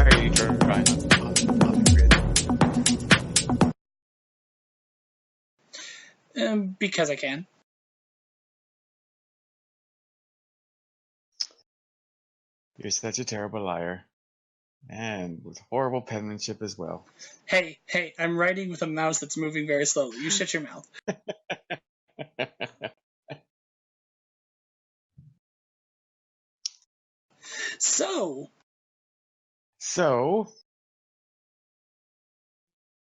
are you drawing on the grid? Because I can. You're such a terrible liar. And with horrible penmanship as well. Hey, I'm writing with a mouse that's moving very slowly. You shut your mouth. So,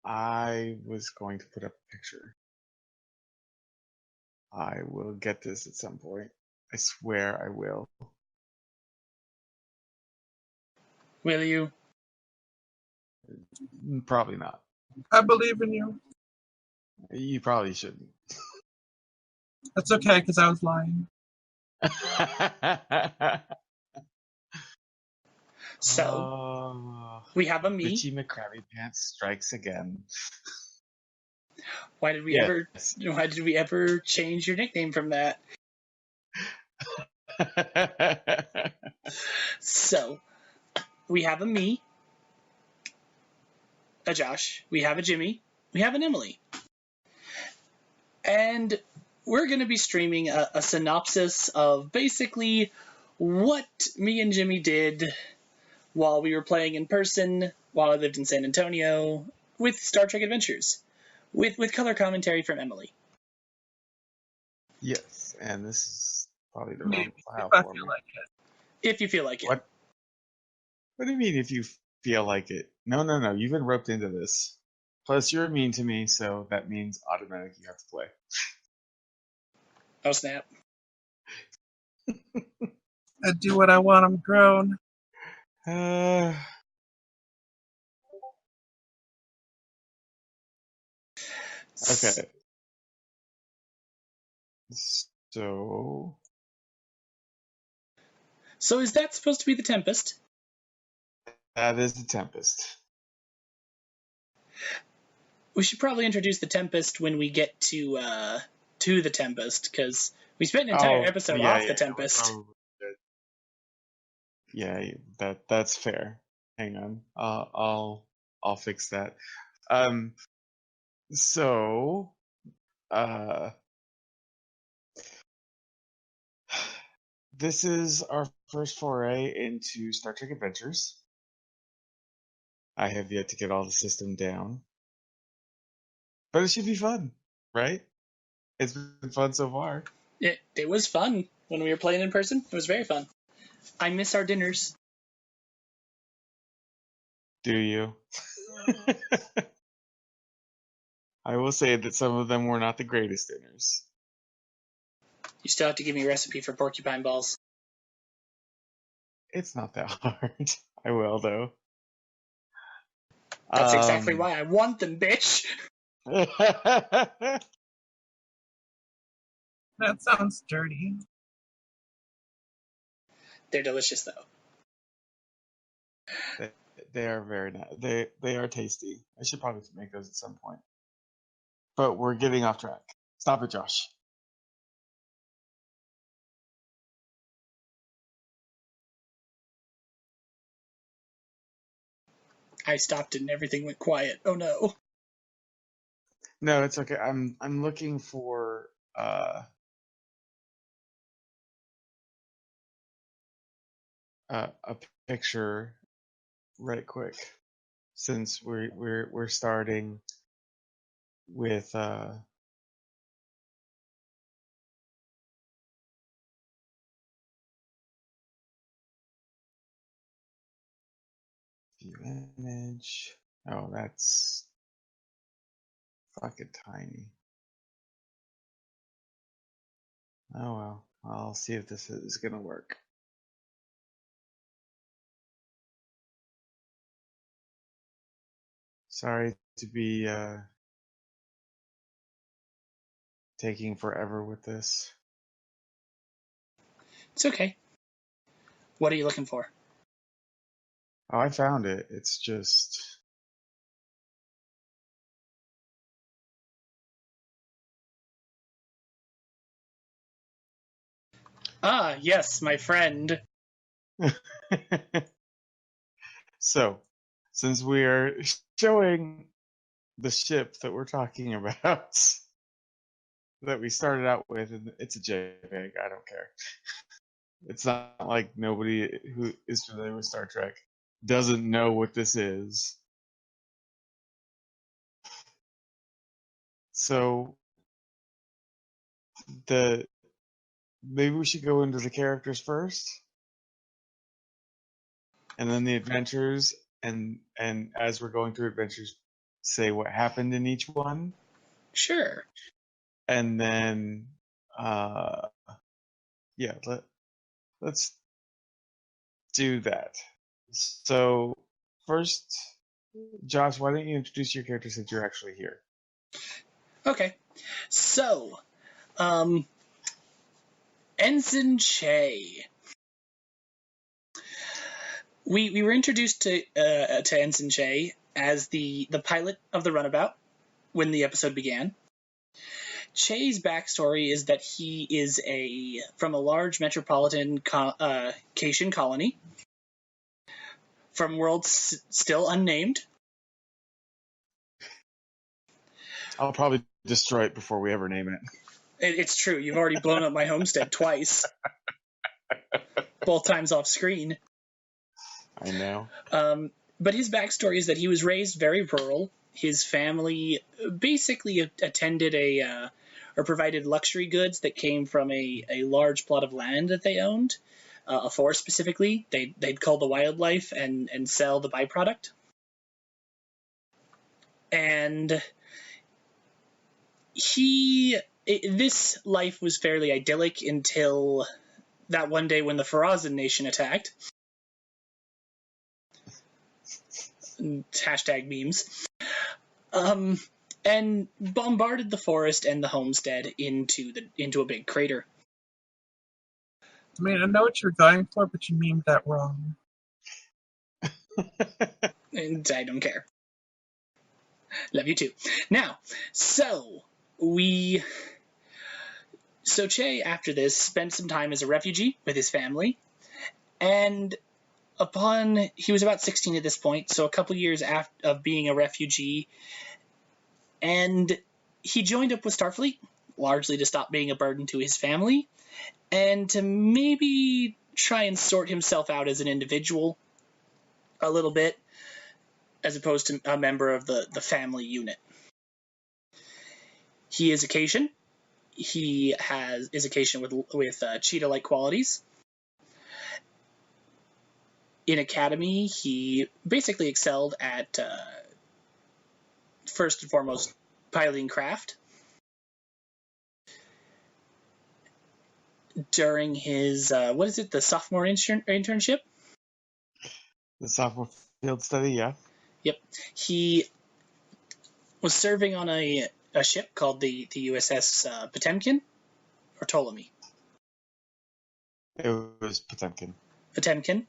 I was going to put up a picture. I will get this at some point. I swear I will. will you? Probably not. I believe in you. You probably shouldn't. That's okay, because I was lying. So, we have a me. Richie McCrabby Pants strikes again. Why did we ever change your nickname from that? So, we have a me, a Josh, we have a Jimmy, we have an Emily. And we're going to be streaming a synopsis of basically what me and Jimmy did while we were playing in person, while I lived in San Antonio, with Star Trek Adventures, with color commentary from Emily. Yes, and this is probably the wrong file if I for feel me. like it. If you feel like it. What do you mean if you feel like it? No. You've been roped into this. Plus, you're mean to me, so that means automatically you have to play. Oh, snap. I do what I want, I'm grown. Okay. So is that supposed to be the Tempest? that is the Tempest. We should probably introduce the Tempest when we get to the Tempest, because we spent an entire episode off the Tempest. Yeah, that's fair. Hang on, I'll fix that. This is our first foray into Star Trek Adventures. I have yet to get all the system down, but it should be fun, right? It's been fun so far. It was fun when we were playing in person. It was very fun. I miss our dinners. Do you? I will say that some of them were not the greatest dinners. You still have to give me a recipe for porcupine balls. It's not that hard. I will, though. That's exactly why I want them, bitch! That sounds dirty. They're delicious, though. They are very nice. They are tasty. I should probably make those at some point. But we're getting off track. Stop it, Josh. I stopped and everything went quiet. Oh no. No, it's okay. I'm looking for a picture right quick, since we're starting with view image. Oh, that's fucking tiny. Oh well, I'll see if this is gonna work. Sorry to be taking forever with this. It's okay. What are you looking for? Oh, I found it. It's just... Ah, yes, my friend. So, since we are showing the ship that we're talking about that we started out with, and it's a JPEG, I don't care. It's not like nobody who is familiar with Star Trek doesn't know what this is. So maybe we should go into the characters first, and then the adventures, and as we're going through adventures, say what happened in each one, Sure. and then yeah, let's do that. So first, Josh, why don't you introduce your character since you're actually here? Okay. So, Ensign Che. We were introduced to Ensign Che as the pilot of the runabout when the episode began. Che's backstory is that he is from a large metropolitan Cation colony from worlds still unnamed. I'll probably destroy it before we ever name it. It's true. You've already blown up my homestead twice. Both times off screen. I know. But his backstory is that he was raised very rural. His family basically attended or provided luxury goods that came from a large plot of land that they owned, a forest specifically. They'd cull the wildlife and sell the byproduct. And this life was fairly idyllic until that one day when the Farazan nation attacked. Hashtag memes. And bombarded the forest and the homestead into a big crater. I mean, I know what you're going for, but you mean that wrong. And I don't care. Love you too. Now, so Che, after this, spent some time as a refugee with his family, and he was about 16 at this point, so a couple years of being a refugee, and he joined up with Starfleet, largely to stop being a burden to his family, and to maybe try and sort himself out as an individual a little bit, as opposed to a member of the family unit. He is a Cation. He is a Cation with cheetah-like qualities. In Academy, he basically excelled at, first and foremost, piloting craft. During his, the sophomore internship? The sophomore field study, yeah. Yep. He was serving on a ship called the USS Potemkin, or Ptolemy. It was Potemkin. Potemkin.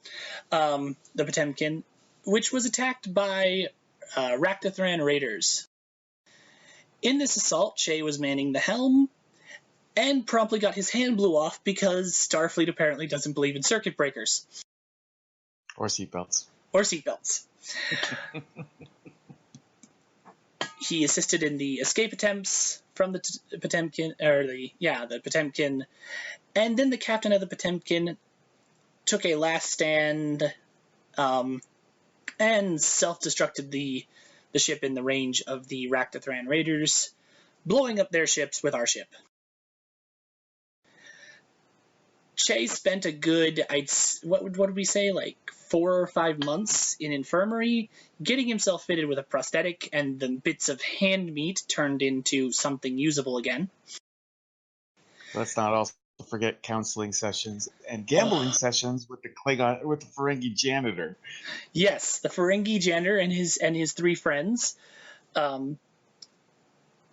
The Potemkin, which was attacked by Raktathran raiders. In this assault, Che was manning the helm, and promptly got his hand blew off because Starfleet apparently doesn't believe in circuit breakers. Or seatbelts. He assisted in the escape attempts from the Potemkin, the Potemkin, and then the captain of the Potemkin took a last stand and self-destructed the ship in the range of the Raktathran raiders, blowing up their ships with our ship. Che spent a good, what did we say, like 4 or 5 months in infirmary, getting himself fitted with a prosthetic, and the bits of hand meat turned into something usable again. Let's not also forget counseling sessions and gambling sessions with the Ferengi janitor. Yes, the Ferengi janitor and his 3 friends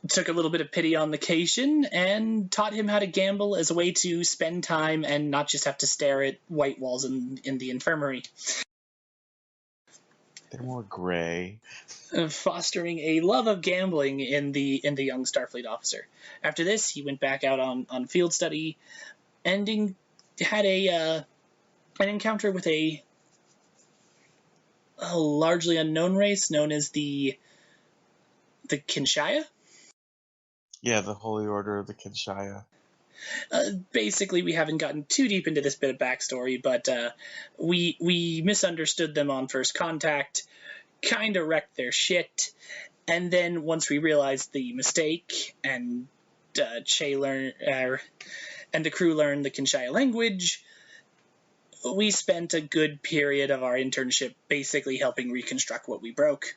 took a little bit of pity on the Cation and taught him how to gamble as a way to spend time and not just have to stare at white walls in the infirmary. They're more gray. Fostering a love of gambling in the young Starfleet officer. After this, he went back out on field study, and had an encounter with a a largely unknown race known as the Kinshaya. Yeah, the Holy Order of the Kinshaya. Basically, we haven't gotten too deep into this bit of backstory, but we misunderstood them on first contact, kind of wrecked their shit, and then once we realized the mistake and and the crew learned the Kinshaya language, we spent a good period of our internship basically helping reconstruct what we broke.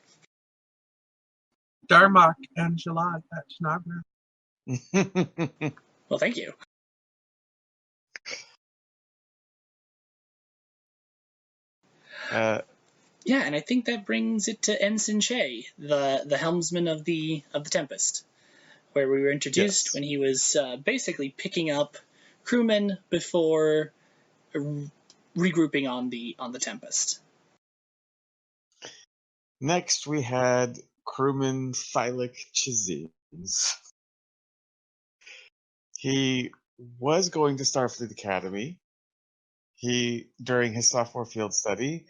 Darmok and Jalad, that's not real. Well, thank you. Yeah, and I think that brings it to Ensign Che, the helmsman of the Tempest, where we were introduced Yes. when he was basically picking up crewmen before regrouping on the Tempest. Next, we had crewman Thylic Chizines. He was going to Starfleet Academy. During his sophomore field study,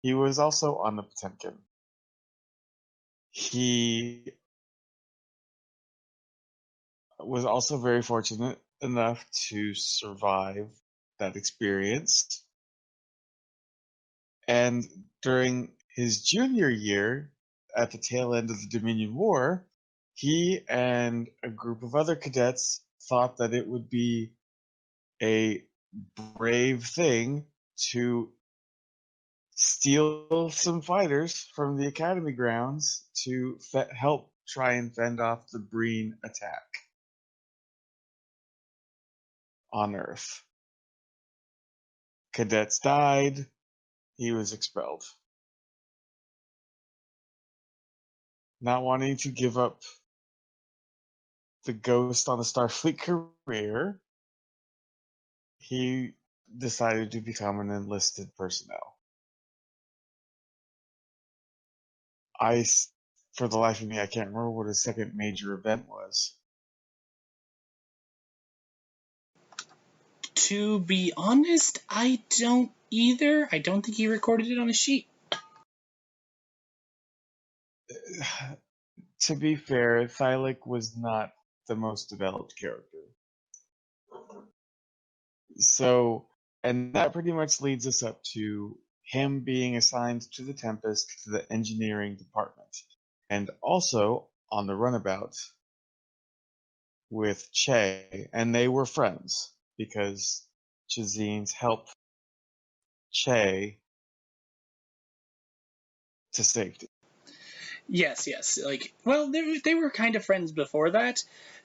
he was also on the Potemkin. He was also very fortunate enough to survive that experience. And during his junior year, at the tail end of the Dominion War, he and a group of other cadets thought that it would be a brave thing to steal some fighters from the academy grounds to help try and fend off the Breen attack on Earth. Cadets died. He was expelled. Not wanting to give up the ghost on a Starfleet career, he decided to become an enlisted personnel. For the life of me, I can't remember what his second major event was. To be honest, I don't either. I don't think he recorded it on a sheet. To be fair, Thylic was not the most developed character. So, and that pretty much leads us up to him being assigned to the Tempest to the engineering department, and also on the runabout with Che, and they were friends because Chazines helped Che to safety. Yes. Well, they were kind of friends before that.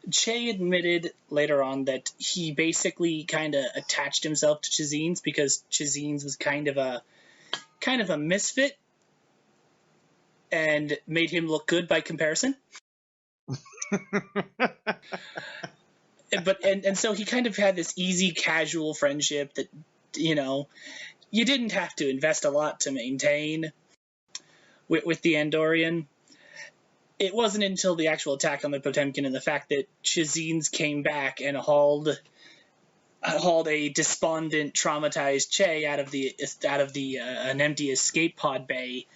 Che admitted later on that he basically kind of attached himself to Chazines because Chazines was kind of a misfit and made him look good by comparison. And so he kind of had this easy, casual friendship that, you didn't have to invest a lot to maintain with the Andorian. It wasn't until the actual attack on the Potemkin and the fact that Chazines came back and hauled a despondent, traumatized Che out of an empty escape pod bay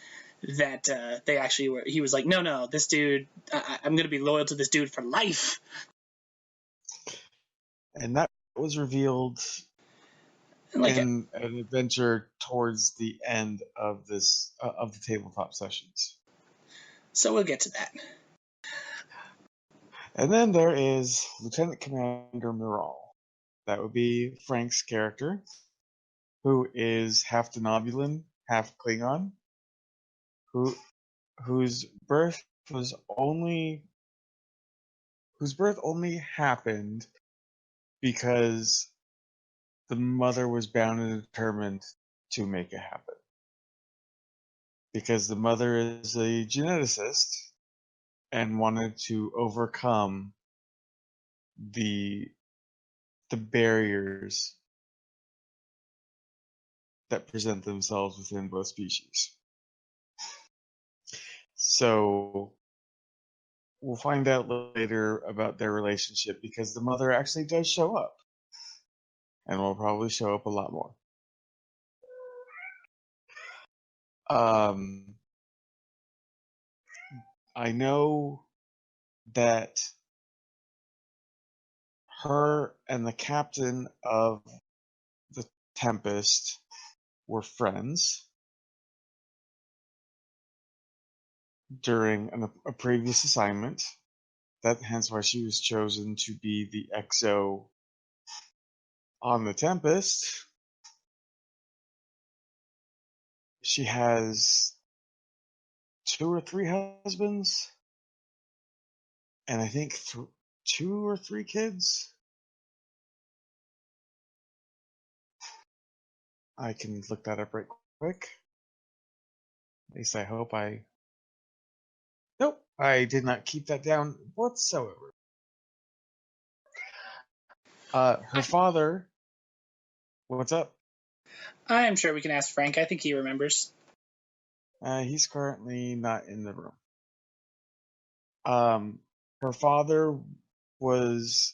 that they actually were. He was like, no, this dude, I'm going to be loyal to this dude for life. And that was revealed in an adventure towards the end of of the tabletop sessions. So we'll get to that. And then there is Lieutenant Commander Miral. That would be Frank's character, who is half Denobulan, half Klingon, whose birth only happened because the mother was bound and determined to make it happen. Because the mother is a geneticist and wanted to overcome the barriers that present themselves within both species. So we'll find out later about their relationship because the mother actually does show up and will probably show up a lot more. Um, I know that her and the captain of the Tempest were friends during a previous assignment. Hence why she was chosen to be the XO on the Tempest. She has 2 or 3 husbands, and I think 2 or 3 kids. I can look that up right quick. At least I hope I. Nope, I did not keep that down whatsoever. Her father. What's up? I'm sure we can ask Frank. I think he remembers. He's currently not in the room. Her father was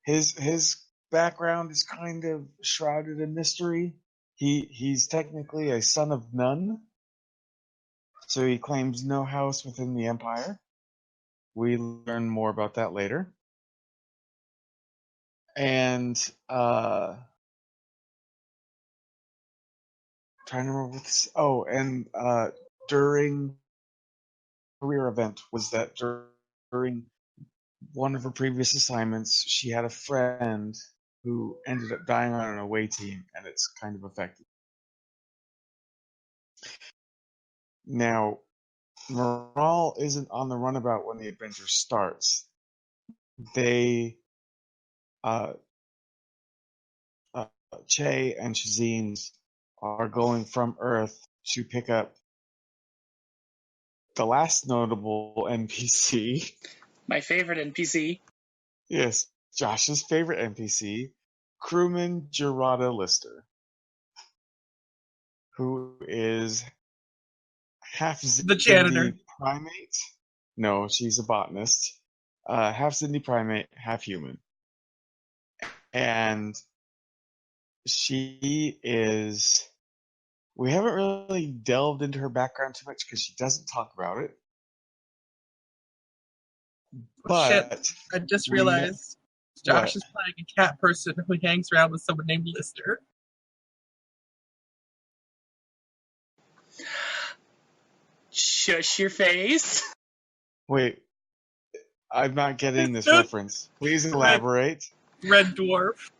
his background is kind of shrouded in mystery. He's technically a son of none, so he claims no house within the empire. We learn more about that later. And trying to remember what's and during career event was that during one of her previous assignments, she had a friend who ended up dying on an away team, and it's kind of affected. Now, Morale isn't on the runabout when the adventure starts. They, uh, Che and Shazines are going from Earth to pick up the last notable NPC. My favorite NPC. Yes, Josh's favorite NPC, crewman Gerada Lister, who is half The janitor. Zindi primate. No, she's a botanist. Half Zindi primate, half human. And she is. We haven't really delved into her background too much because she doesn't talk about it. Oh, shit, But I just we know realized Josh what. is playing a cat person who hangs around with someone named Lister. Shush your face. Wait, I'm not getting this Red, reference. Please elaborate. red dwarf.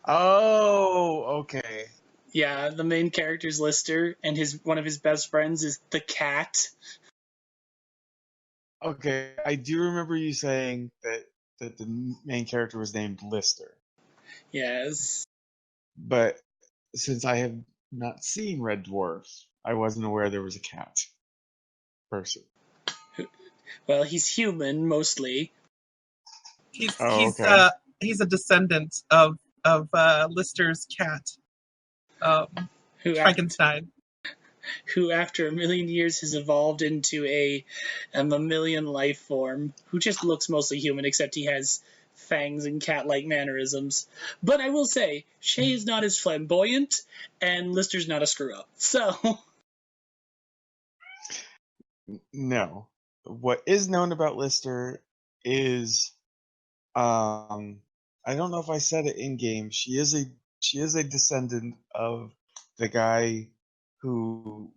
Oh, okay. Yeah, the main character's Lister, and one of his best friends is the cat. Okay, I do remember you saying that the main character was named Lister, Yes. but since I have not seen Red Dwarf, I wasn't aware there was a cat person. Well, he's human mostly. He's Oh, he's okay. uh he's a descendant of Lister's cat, Who after Frankenstein. who after a million years has evolved into a mammalian life form who just looks mostly human, except he has fangs and cat-like mannerisms. But I will say, Shay is not as flamboyant, and Lister's not a screw-up. So, No. What is known about Lister is I don't know if I said it in game. She is a descendant of the guy who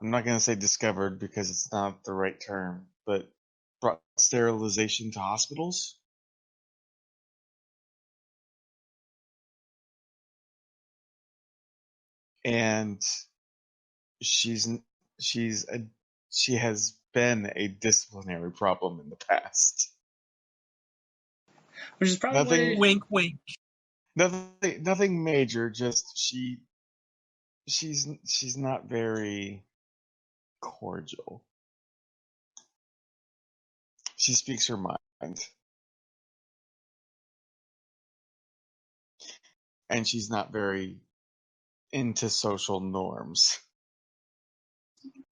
I'm not gonna say discovered because it's not the right term, but brought sterilization to hospitals. And she's she's a she has been a disciplinary problem in the past. which is probably Nothing Wink, wink. nothing major, just she's not very cordial. She speaks her mind, and she's not very into social norms.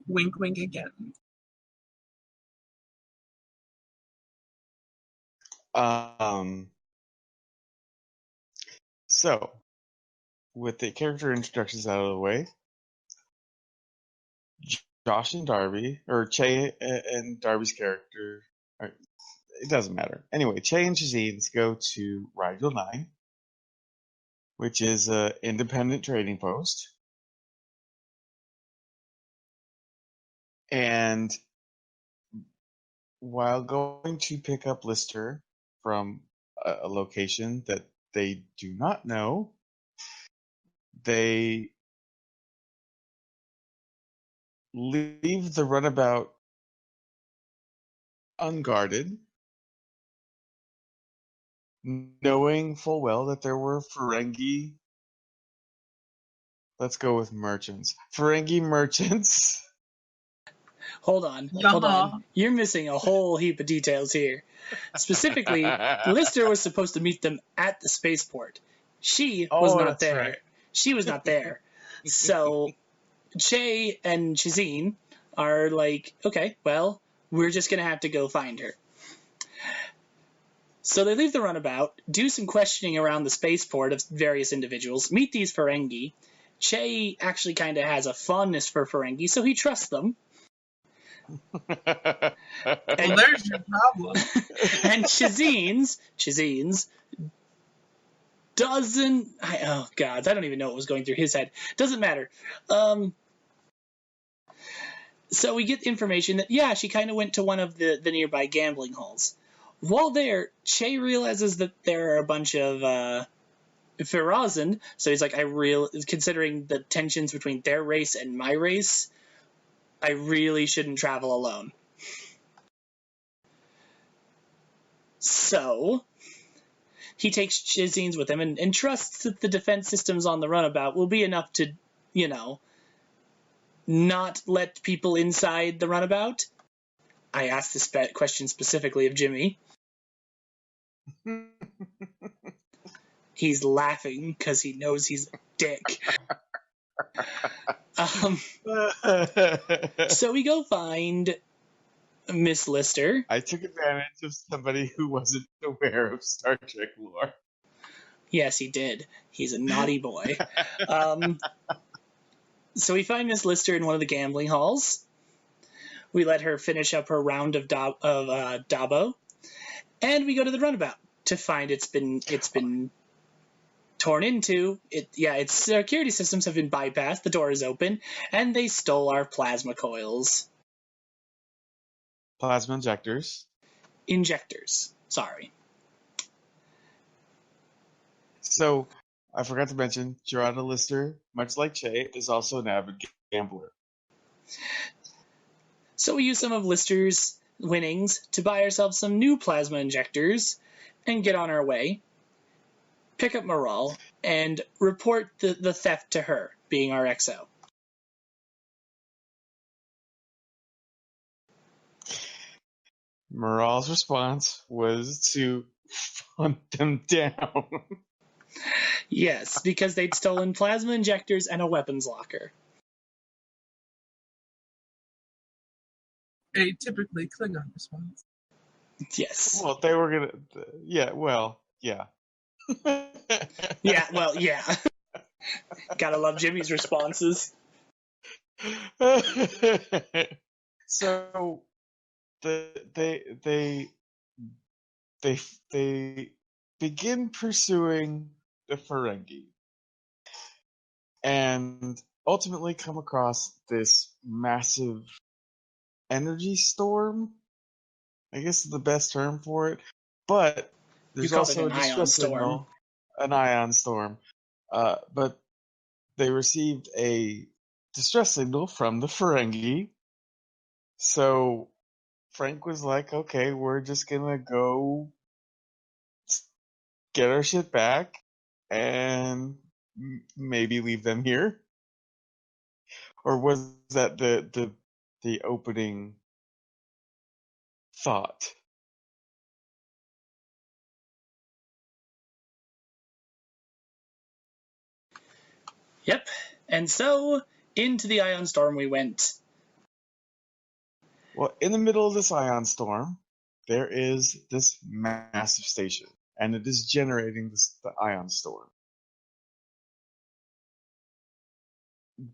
Wink, wink again. Um, so with the character introductions out of the way, Josh and Darby, or Che and Darby's character, it doesn't matter. Anyway, Che and Shazines go to Rigel 9, which is an independent trading post. And while going to pick up Lister from a location that they do not know, they leave the runabout unguarded, knowing full well that there were Ferengi. Let's go with merchants. Ferengi merchants. Hold on. Uh-huh. You're missing a whole heap of details here. Specifically, Lister was supposed to meet them at the spaceport. She was Oh, not that's there. right. She was not there. So Che and Shazine are like, okay, well, we're just going to have to go find her. So they leave the runabout, do some questioning around the spaceport of various individuals, meet these Ferengi. Che actually kind of has a fondness for Ferengi, so he trusts them. Well, there's your problem. And Shazines doesn't. Oh God, I don't even know what was going through his head. Doesn't matter. So we get information that yeah, she kind of went to one of the nearby gambling halls. While there, Che realizes that there are a bunch of Farazan, so he's like, considering the tensions between their race and my race, I really shouldn't travel alone. So he takes Shazines with him and trusts that the defense systems on the runabout will be enough to, not let people inside the runabout. I asked this question specifically of Jimmy. He's laughing because he knows he's a dick. So we go find Miss Lister. I took advantage of somebody who wasn't aware of Star Trek lore. Yes, he did. He's a naughty boy. So we find Miss Lister in one of the gambling halls. We let her finish up her round of Dabo, and we go to the runabout to find it's been torn into. Its security systems have been bypassed. The door is open, and they stole our plasma coils. Plasma injectors. Injectors. Sorry. So, I forgot to mention, Gerardo Lister, much like Che, is also an avid gambler. So we use some of Lister's winnings to buy ourselves some new plasma injectors and get on our way, pick up Moral, and report the theft to her, being our XO. Moral's response was to hunt them down. Yes, because they'd stolen plasma injectors and a weapons locker. A typically Klingon response. Yes. Well, they were gonna. Yeah. Well. Yeah. Yeah. Well. Yeah. Gotta love Jimmy's responses. So they begin pursuing the Ferengi and ultimately come across this massive energy storm. I guess is the best term for it, but there's You called it also an a ion distress storm. signal, an ion storm. But they received a distress signal from the Ferengi. So Frank was like, okay, we're just gonna go get our shit back and maybe leave them here. Or was that the opening thought? Yep. And so into the ion storm we went. Well, in the middle of this ion storm, there is this massive station, and it is generating the ion storm.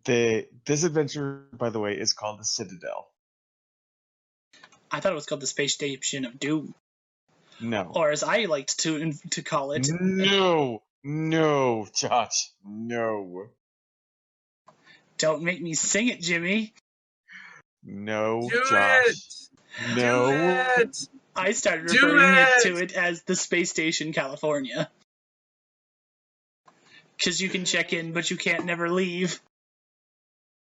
This adventure, by the way, is called the Citadel. I thought it was called the Space Station of Doom, No. or as I liked to call it. No, Josh, no. Don't make me sing it, Jimmy. No, Do Josh. it! No. Do it! I started Do referring to it! it as the Space Station California. Because you can check in, but you can't never leave.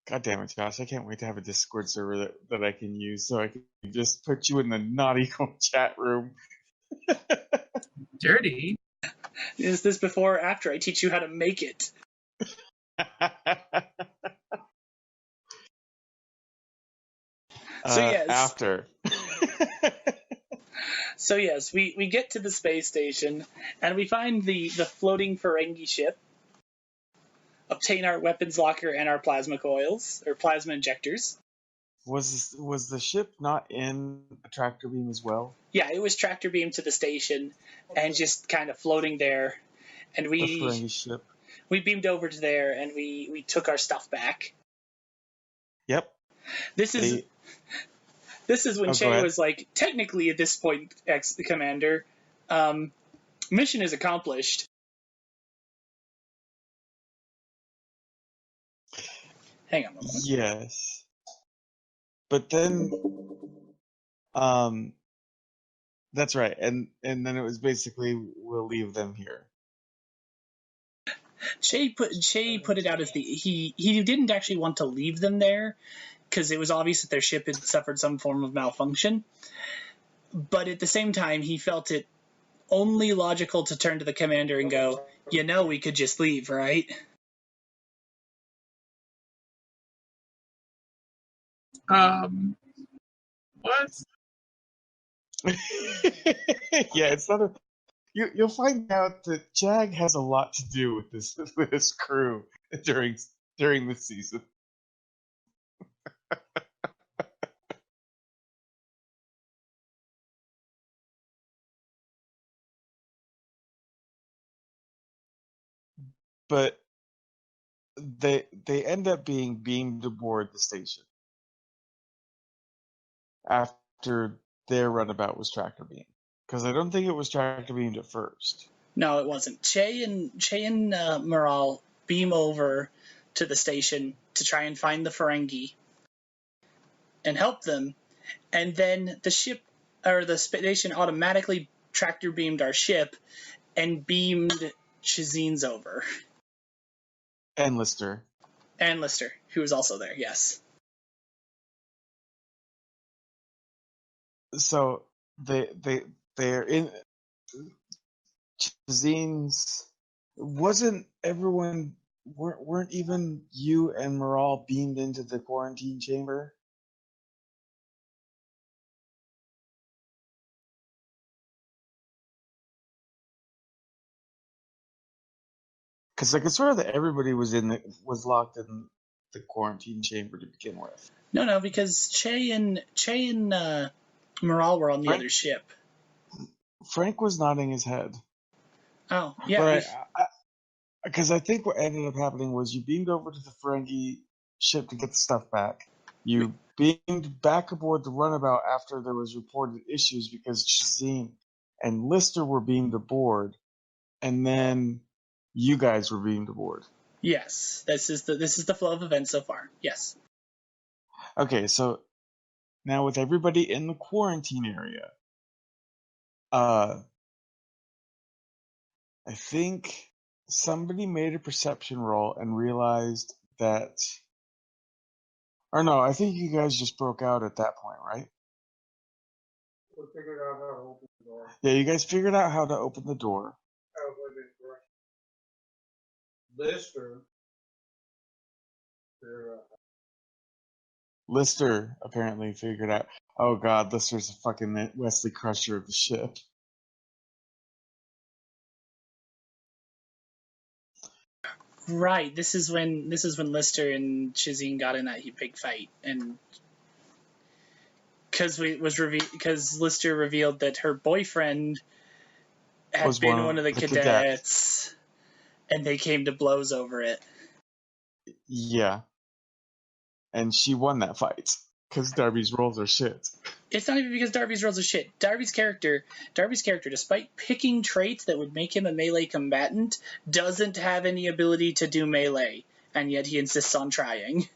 God damn it, Josh. I can't wait to have a Discord server that I can use so I can just put you in the naughty chat room. Dirty. Is this before or after I teach you how to make it? So yes. After. So yes, we get to the space station and we find the floating Ferengi ship, obtain our weapons locker and our plasma coils or plasma injectors. Was the ship not in a tractor beam as well? Yeah, it was tractor beamed to the station and just kind of floating there. And The Ferengi ship. we beamed over to there and we took our stuff back. Yep. This is when Che was like, technically at this point, Commander, mission is accomplished. Hang on a moment. Yes. But then, that's right. And then it was basically, we'll leave them here. Che put it out as he didn't actually want to leave them there because it was obvious that their ship had suffered some form of malfunction. But at the same time, he felt it only logical to turn to the commander and go, we could just leave, right? What? Yeah, it's not a. You'll find out that Jag has a lot to do with this crew during this season. But they end up being beamed aboard the station after their runabout was tractor beamed, because I don't think it was tractor beamed at first. No, it wasn't. Che and Moral beam over to the station to try and find the Ferengi and help them, and then the ship or the station automatically tractor beamed our ship and beamed Shazin's over. And Lister. And Lister, who was also there, yes. So they're in Shazin's. Wasn't everyone weren't even you and Moral beamed into the quarantine chamber? Because I could swear that everybody was locked in the quarantine chamber to begin with. No, because Che and Moral were on the other ship. Frank was nodding his head. Oh, yeah. Because I think what ended up happening was you beamed over to the Ferengi ship to get the stuff back. You beamed back aboard the runabout after there was reported issues because Shazim and Lister were beamed aboard, and then you guys were beamed aboard. Yes, this is the flow of events so far. Yes. Okay, so now with everybody in the quarantine area, I think somebody made a perception roll and realized that, or no, I think you guys just broke out at that point, right? We figured out how to open the door. Yeah, you guys figured out how to open the door. Lister. Lister apparently figured out, oh god, Lister's a fucking Wesley Crusher of the ship. Right. This is when Lister and Shazine got in that big fight, and because Lister revealed that her boyfriend had been one of the cadets, and they came to blows over it. Yeah, and she won that fight because Darby's rolls are shit. It's not even because Darby's rolls are shit. Darby's character, despite picking traits that would make him a melee combatant, doesn't have any ability to do melee, and yet he insists on trying.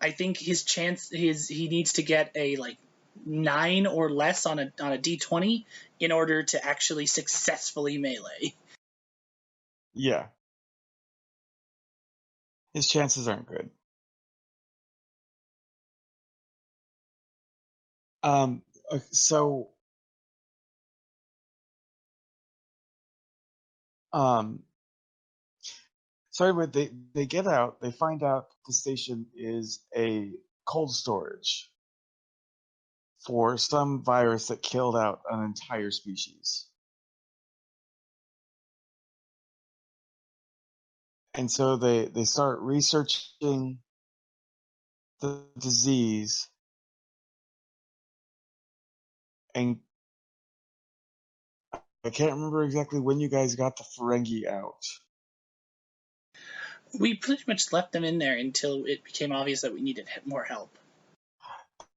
I think he needs to get a 9 or less on a d20 in order to actually successfully melee. Yeah, his chances aren't good. So sorry, but they get out. They find out the station is a cold storage for some virus that killed out an entire species. And so they start researching the disease, and I can't remember exactly when you guys got the Ferengi out. We pretty much left them in there until it became obvious that we needed more help.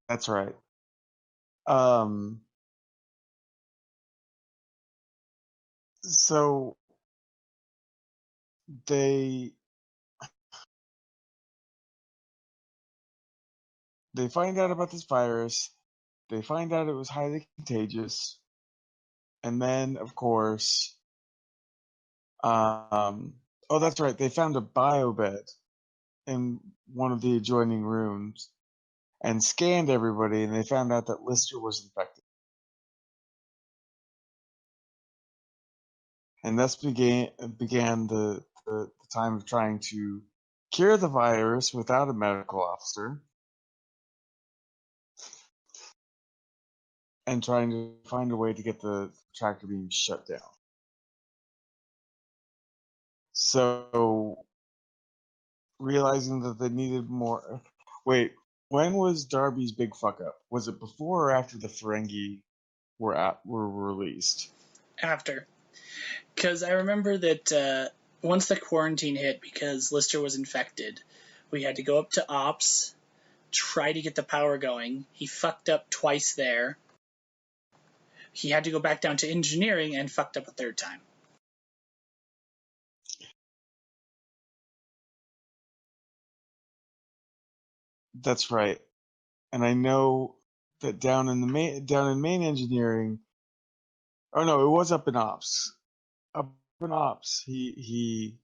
That's right. So they find out about this virus. They find out it was highly contagious, and then of course, oh, that's right. They found a biobed in one of the adjoining rooms and scanned everybody, and they found out that Lister was infected. And thus began the time of trying to cure the virus without a medical officer and trying to find a way to get the tractor beam shut down. So, realizing that they needed more. Wait, when was Darby's big fuck up? Was it before or after the Ferengi were released? After. Because I remember that once the quarantine hit, because Lister was infected, we had to go up to Ops, try to get the power going. He fucked up twice there. He had to go back down to engineering and fucked up a third time. That's right. And I know that down in main engineering. Oh no, it was up in ops. Up in ops, he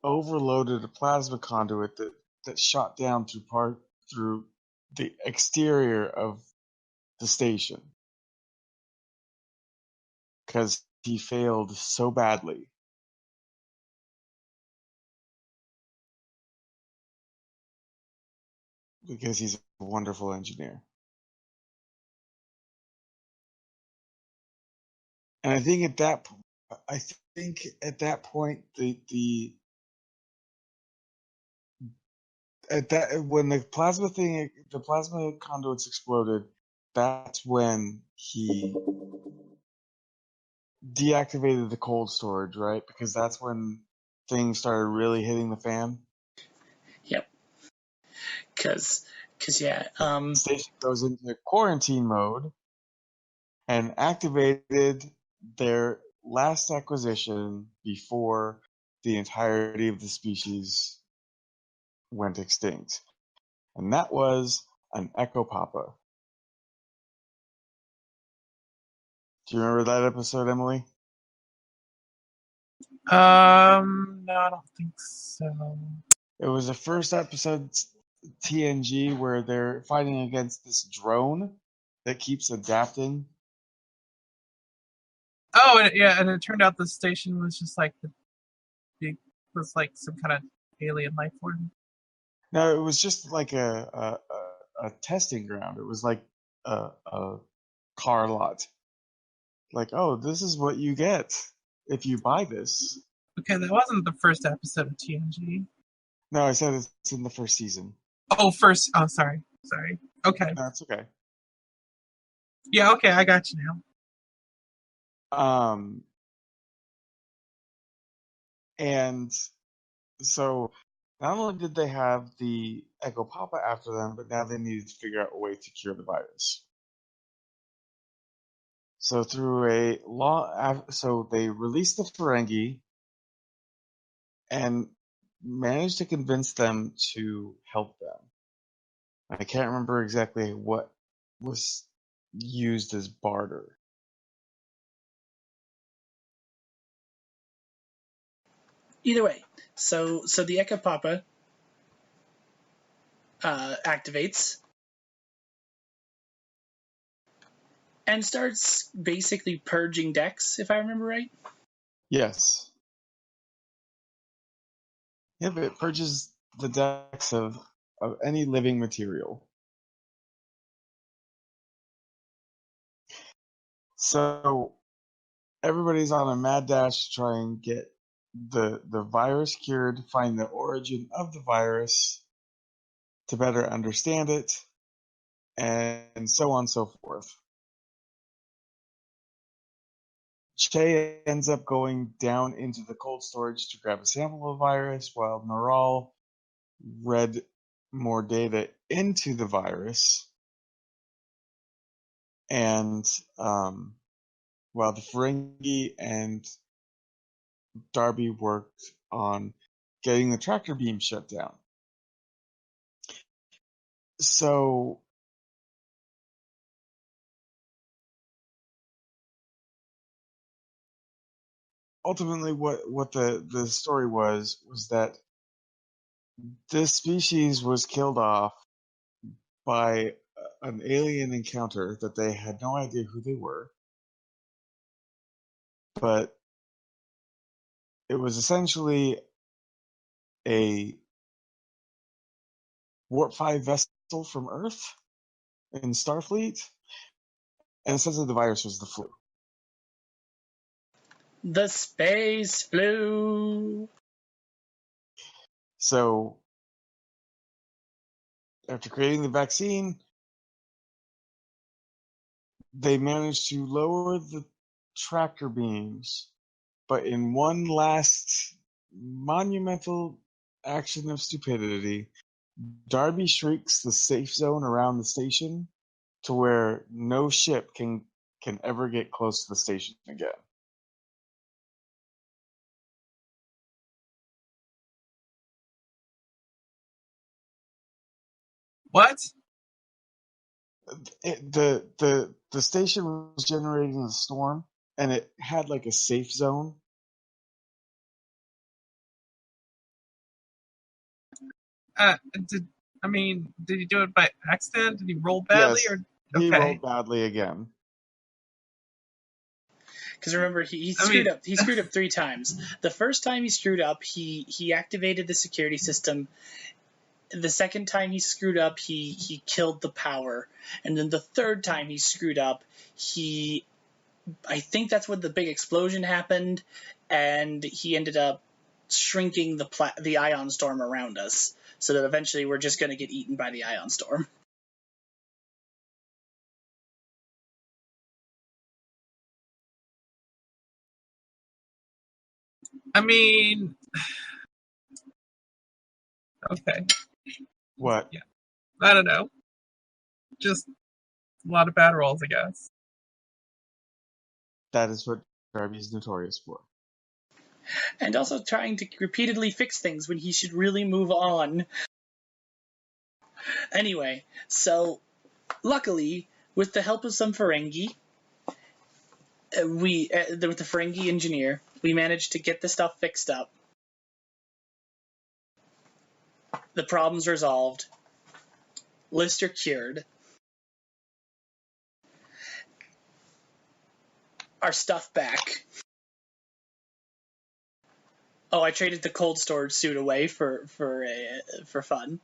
overloaded a plasma conduit that shot down through the exterior of the station because he failed so badly. Because he's a wonderful engineer. And I think at that point when the plasma conduits exploded, that's when he deactivated the cold storage, right? Because that's when things started really hitting the fan. Yep. Because yeah. The station goes into quarantine mode and activated their last acquisition before the entirety of the species went extinct. And that was an Echo Papa. Do you remember that episode, Emily? No, I don't think so. It was the first episode TNG where they're fighting against this drone that keeps adapting. Oh, and it turned out the station was just like was like some kind of alien life form. No, it was just like a testing ground. It was like a car lot. Like, oh, this is what you get if you buy this. Okay, that wasn't the first episode of TNG. No, I said it's in the first season. Oh, first. Oh, sorry. Okay. No, it's okay. Yeah, okay, I got you now. And so not only did they have the Echo Papa after them, but now they needed to figure out a way to cure the virus. So through a law, so they released the Ferengi and managed to convince them to help them. I can't remember exactly what was used as barter. Either way, so the Echo Papa activates and starts basically purging decks, if I remember right. Yes. Yep, it purges the decks of any living material. So everybody's on a mad dash to try and get the virus cured, find the origin of the virus to better understand it, and so on and so forth. Che ends up going down into the cold storage to grab a sample of the virus, while Neural read more data into the virus. And while the Ferengi and Darby worked on getting the tractor beam shut down. So ultimately what the story was that this species was killed off by an alien encounter that they had no idea who they were, but it was essentially a Warp 5 vessel from Earth in Starfleet, and essentially the virus was the flu. The space flu. So after creating the vaccine, they managed to lower the tractor beams, but in one last monumental action of stupidity, Darby shrieks the safe zone around the station to where no ship can ever get close to the station again. What? The station was generating a storm, and it had like a safe zone. Did he do it by accident? Did he roll badly, Yes, or he okay? rolled badly again. Because remember, he screwed up. He screwed up 3 times. The first time he screwed up, he activated the security system. The second time he screwed up, he killed the power. And then the third time he screwed up, I think that's when the big explosion happened, and he ended up shrinking the ion storm around us, so that eventually we're just going to get eaten by the ion storm. I mean, okay. What? Yeah, I don't know. Just a lot of bad rolls, I guess. That is what Darby is notorious for. And also trying to repeatedly fix things when he should really move on. Anyway, so luckily, with the help of some Ferengi, with the Ferengi engineer, we managed to get the stuff fixed up. The problems resolved. Lister cured. Our stuff back. Oh, I traded the cold storage suit away for fun.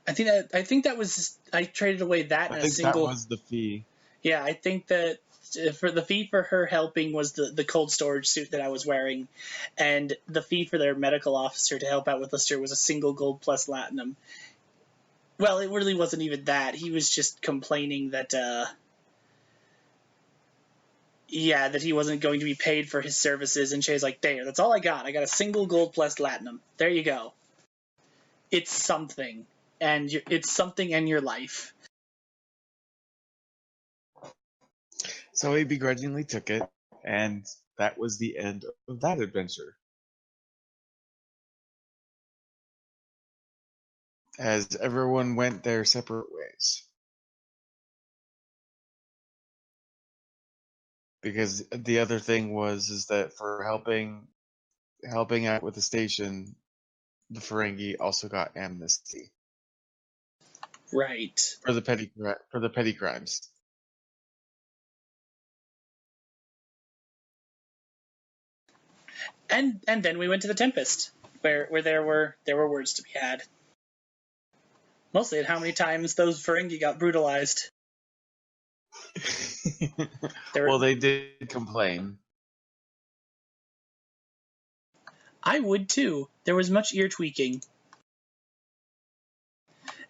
I think that was I traded away that I in a think that single. was the fee. Yeah, I think that for the fee for her helping was the cold storage suit that I was wearing, and the fee for their medical officer to help out with Lister was a single gold plus platinum. Well, it really wasn't even that. He was just complaining that Yeah, that he wasn't going to be paid for his services, and Shay's like, "There, that's all I got. I got a single gold plus platinum. There you go. It's something, and it's something in your life." So he begrudgingly took it, and that was the end of that adventure. As everyone went their separate ways. Because the other thing is that for helping out with the station, the Ferengi also got amnesty Right. for the petty crimes. And then we went to the Tempest, where there were words to be had. Mostly at how many times those Ferengi got brutalized. Well, they did complain. I would too. There was much ear tweaking.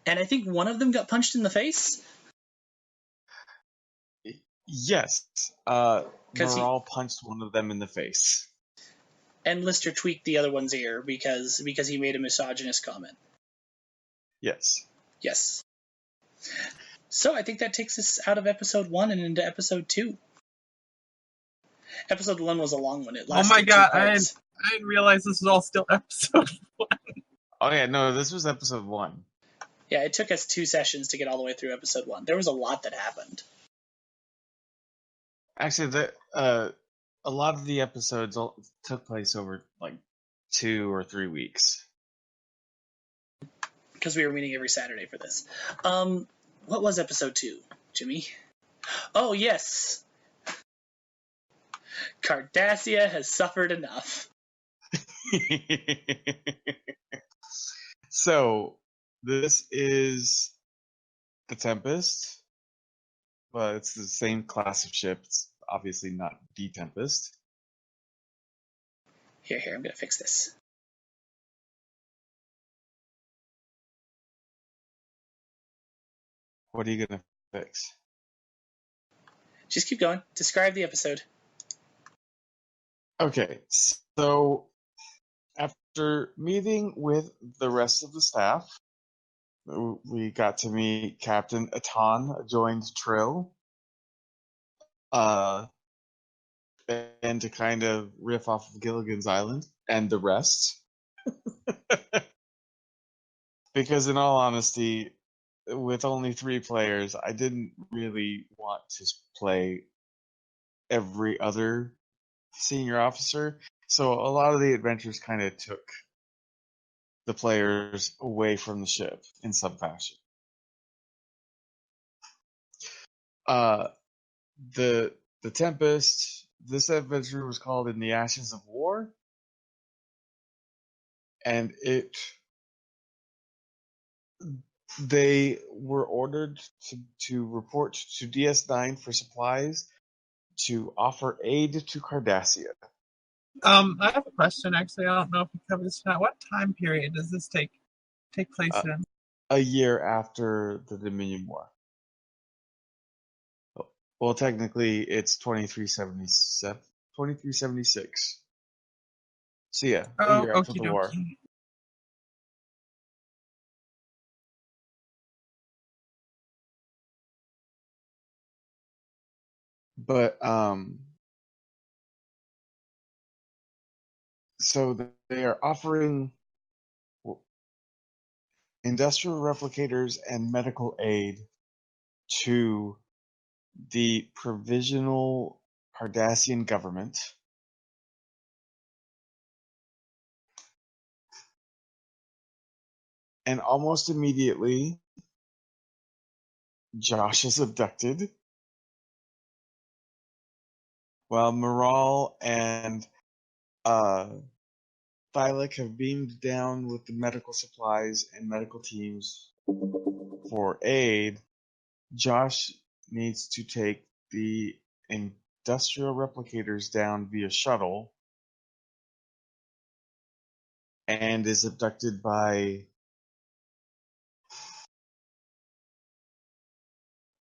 And I think one of them got punched in the face. Yes. Because Moral punched one of them in the face. and Lister tweaked the other one's ear because he made a misogynist comment. Yes. Yes. So I think that takes us out of episode 1 and into episode 2. Episode 1 was a long one. It lasted Oh my god, 2 parts. I didn't realize this was all still episode 1. Oh yeah, no, this was episode 1. Yeah, it took us 2 sessions to get all the way through episode 1. There was a lot that happened. Actually, a lot of the episodes took place over like 2 or 3 weeks. Because we were meeting every Saturday for this. What was episode 2, Jimmy? Oh, yes. Cardassia has suffered enough. So, this is the Tempest, but it's the same class of ship. It's obviously not the Tempest. Here, I'm going to fix this. What are you going to fix? Just keep going. Describe the episode. Okay, so after meeting with the rest of the staff, we got to meet Captain Atan, joined Trill, and to kind of riff off of Gilligan's Island and the rest. Because in all honesty, with only 3 players, I didn't really want to play every other senior officer. So a lot of the adventures kind of took the players away from the ship in some fashion. The Tempest, this adventure was called In the Ashes of War, and they were ordered to report to DS9 for supplies to offer aid to Cardassia. I have a question, actually. I don't know if we covered this tonight. What time period does this take place in? A year after the Dominion War. Well, technically, it's 2376. So yeah, a year after the war. But so they are offering industrial replicators and medical aid to the provisional Cardassian government. And almost immediately, Josh is abducted, while Moral and Thylik have beamed down with the medical supplies and medical teams for aid. Josh needs to take the industrial replicators down via shuttle and is abducted by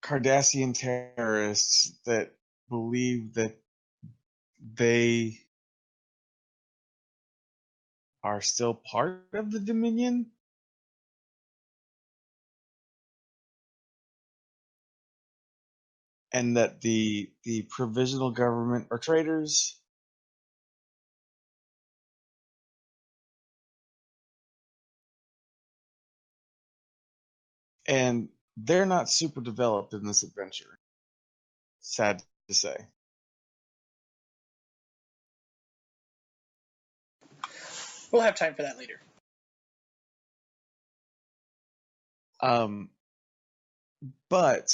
Cardassian terrorists that believe that they are still part of the Dominion. And that the provisional government are traitors. And they're not super developed in this adventure. Sad to say. We'll have time for that later. But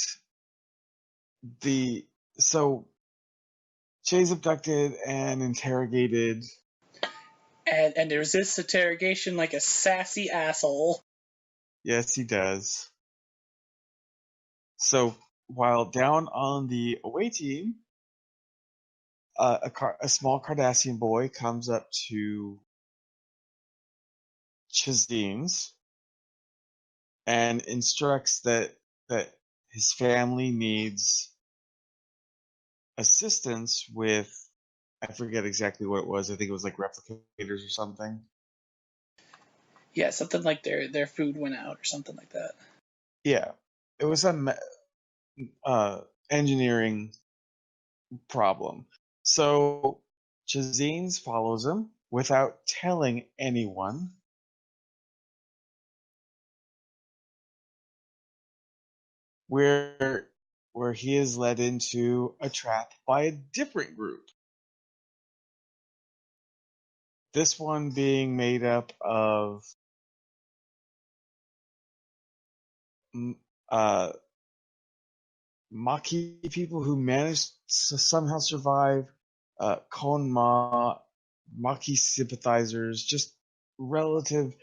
so Jay's abducted and interrogated. And there's this interrogation like a sassy asshole. Yes, he does. So while down on the away team, a small Cardassian boy comes up to Chazine's and instructs that his family needs assistance with, I forget exactly what it was. I think it was like replicators or something. Yeah, something like their food went out or something like that. Yeah, it was some engineering problem. So Chazines follows him without telling anyone. Where he is led into a trap by a different group. This one being made up of Maquis people who managed to somehow survive, Kon Ma, Maquis sympathizers, just relative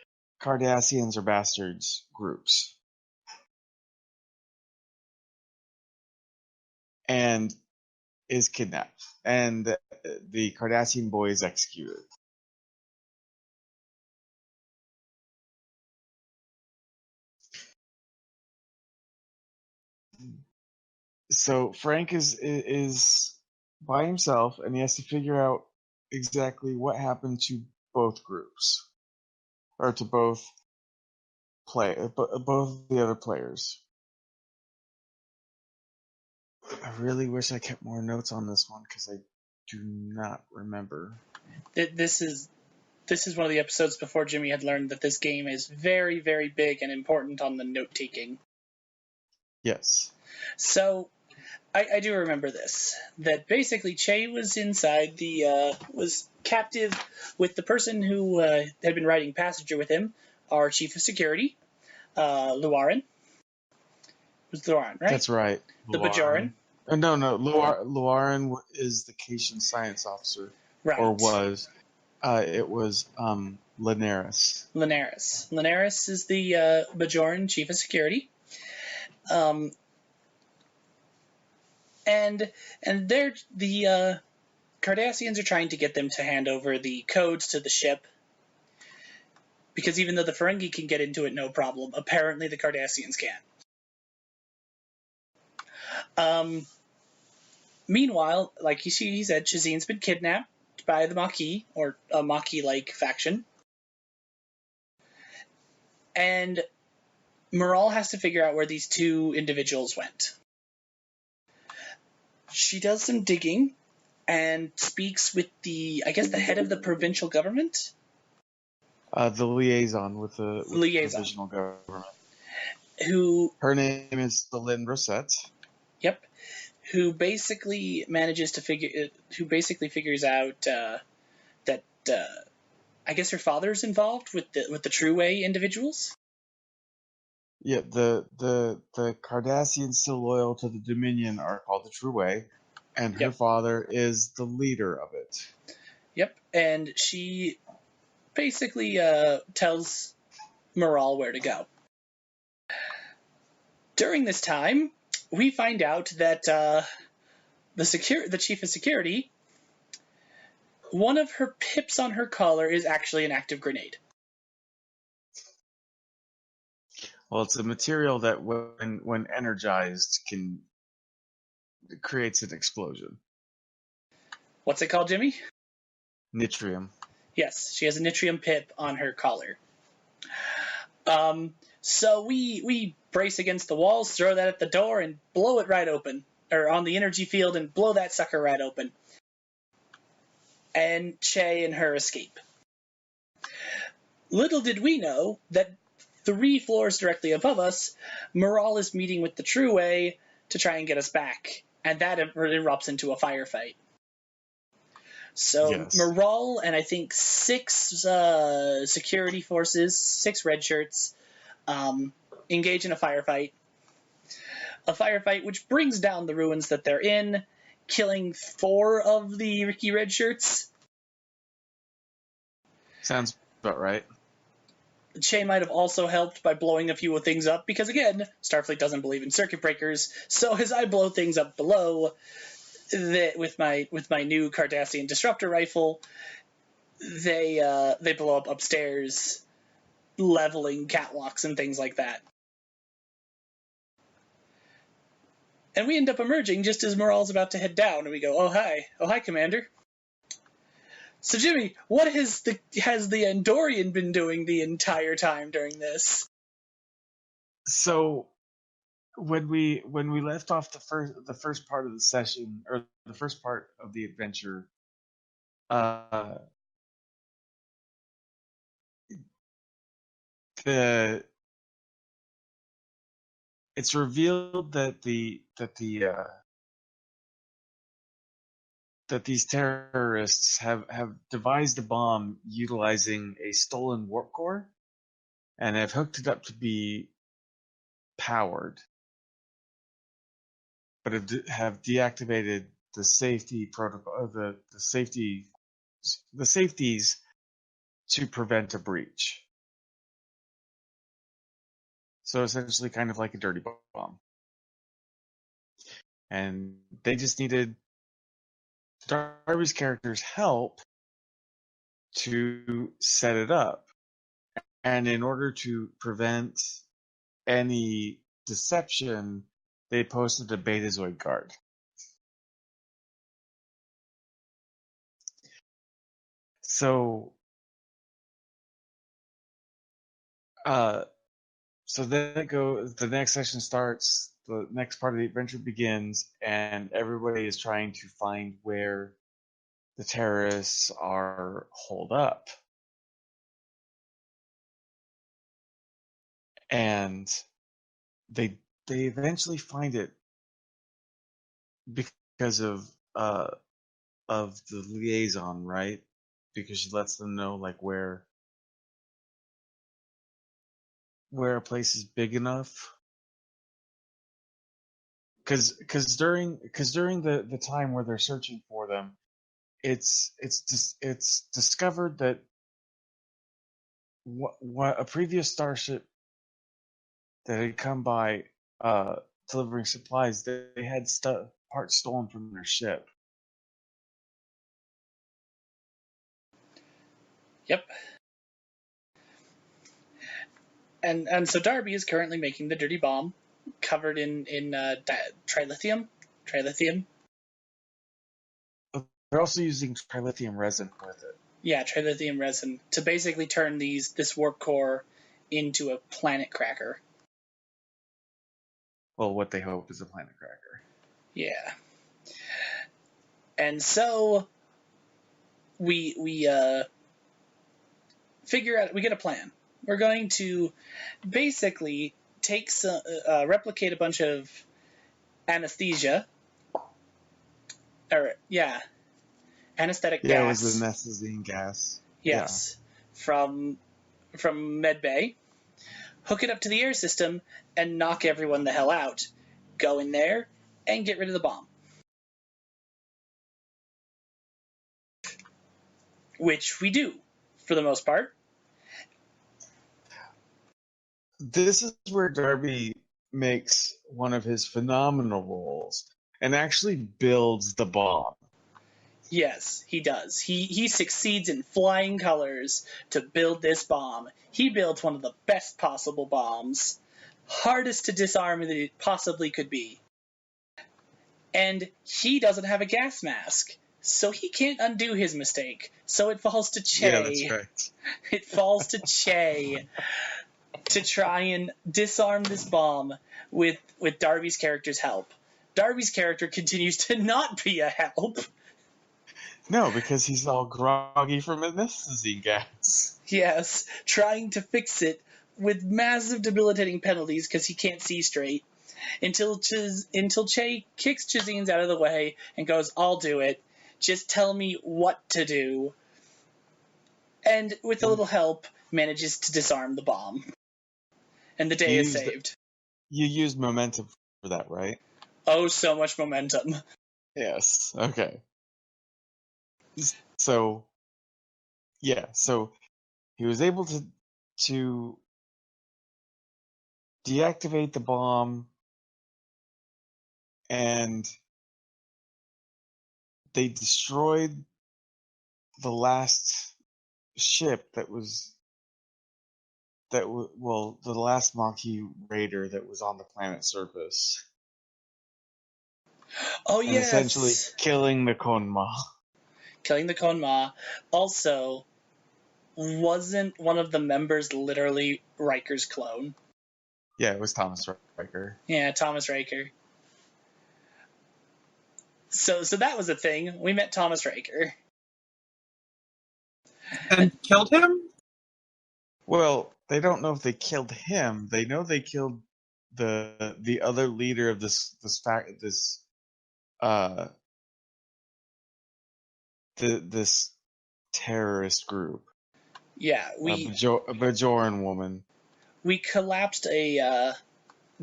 Cardassians or bastards groups. And is kidnapped. And the Cardassian boy is executed. So Frank is by himself, and he has to figure out exactly what happened to both groups, or to both the other players. I really wish I kept more notes on this one because I do not remember. This is one of the episodes before Jimmy had learned that this game is very, very big and important on the note taking. Yes. So I do remember this. That basically Che was inside was captive with the person who had been riding passenger with him, our chief of security, Luarin. It was Luarin, right? That's right. The Bajoran. No. Luarin is the Cation science officer. Right. Or was. It was Linares. Linares is the Bajoran chief of security. And they're the Cardassians are trying to get them to hand over the codes to the ship, because even though the Ferengi can get into it no problem, apparently the Cardassians can't. Meanwhile, like he said, Chazine's been kidnapped by the Maquis, or a Maquis-like faction, and Moral has to figure out where these two individuals went. She does some digging and speaks with the head of the provincial government. The liaison with the provisional government. Her name is Celine Rosette. Yep. Who basically figures out that I guess her father's involved with the True Way individuals. Yeah, the Cardassians still loyal to the Dominion are called the True Way, and her father is the leader of it. Yep, and she basically tells Moral where to go. During this time, we find out that the chief of security, one of her pips on her collar is actually an active grenade. Well, it's a material that when energized creates an explosion. What's it called, Jimmy? Nitrium. Yes, she has a Nitrium pip on her collar. So we brace against the walls, throw that at the door, and blow it right open. Or on the energy field and blow that sucker right open. And Che and her escape. Little did we know that 3 floors directly above us, Moral is meeting with the True Way to try and get us back. And that erupts into a firefight. So Yes. Moral and I think 6 security forces, 6 red shirts, engage in a firefight. A firefight which brings down the ruins that they're in, killing 4 of the Ricky red shirts. Sounds about right. Che might have also helped by blowing a few things up, because again, Starfleet doesn't believe in circuit breakers. So as I blow things up below, with my new Cardassian disruptor rifle, they blow up upstairs, leveling catwalks and things like that. And we end up emerging just as Moral's about to head down, and we go, oh hi, Commander. So Jimmy, what has the Andorian been doing the entire time during this? So when we left off the first part of the session, or the first part of the adventure, it's revealed that these terrorists have devised a bomb utilizing a stolen warp core and have hooked it up to be powered, but have deactivated the safety protocol, the safeties to prevent a breach. So essentially kind of like a dirty bomb. And they just needed Darby's character's help to set it up. And in order to prevent any deception, they posted a Betazoid guard. So then the next session starts, the next part of the adventure begins, and everybody is trying to find where the terrorists are holed up. And they eventually find it because of the liaison, right? Because she lets them know like where a place is big enough. Because during the time where they're searching for them, it's discovered that what a previous starship that had come by delivering supplies, they had parts stolen from their ship. Yep. And so Darby is currently making the dirty bomb, covered in trilithium. They're also using trilithium resin with it. Yeah, trilithium resin to basically turn this warp core into a planet cracker. Well, what they hope is a planet cracker. Yeah. And so we figure out, we get a plan. We're going to basically replicate a bunch of anesthesia, anesthetic gas. Yeah, it was the methazine gas. Yes, yeah. From medbay. Hook it up to the air system and knock everyone the hell out. Go in there and get rid of the bomb. Which we do, for the most part. This is where Darby makes one of his phenomenal roles and actually builds the bomb. Yes, he does. He succeeds in flying colors to build this bomb. He builds one of the best possible bombs. Hardest to disarm that it possibly could be. And he doesn't have a gas mask. So he can't undo his mistake. So it falls to Che. Yeah, that's right. It falls to Che to try and disarm this bomb with Darby's character's help. Darby's character continues to not be a help. No, because he's all groggy from anesthetizing gas. Yes, trying to fix it with massive debilitating penalties because he can't see straight. Until Che kicks Chizines out of the way and goes, "I'll do it. Just tell me what to do." And with a little help, manages to disarm the bomb. And the day is saved. You used momentum for that, right? Oh, so much momentum. Yes. Okay. So, yeah. So he was able to deactivate the bomb, and they destroyed the last ship the last Maquis raider that was on the planet's surface. Oh, And yes. essentially killing the Konma. Killing the Konma. Also, wasn't one of the members literally Riker's clone? Yeah, it was Thomas Riker. Yeah, Thomas Riker. So that was a thing. We met Thomas Riker. And killed him? Well, they don't know if they killed him. They know they killed the other leader of this terrorist group. Yeah, A Bajoran woman. we collapsed a.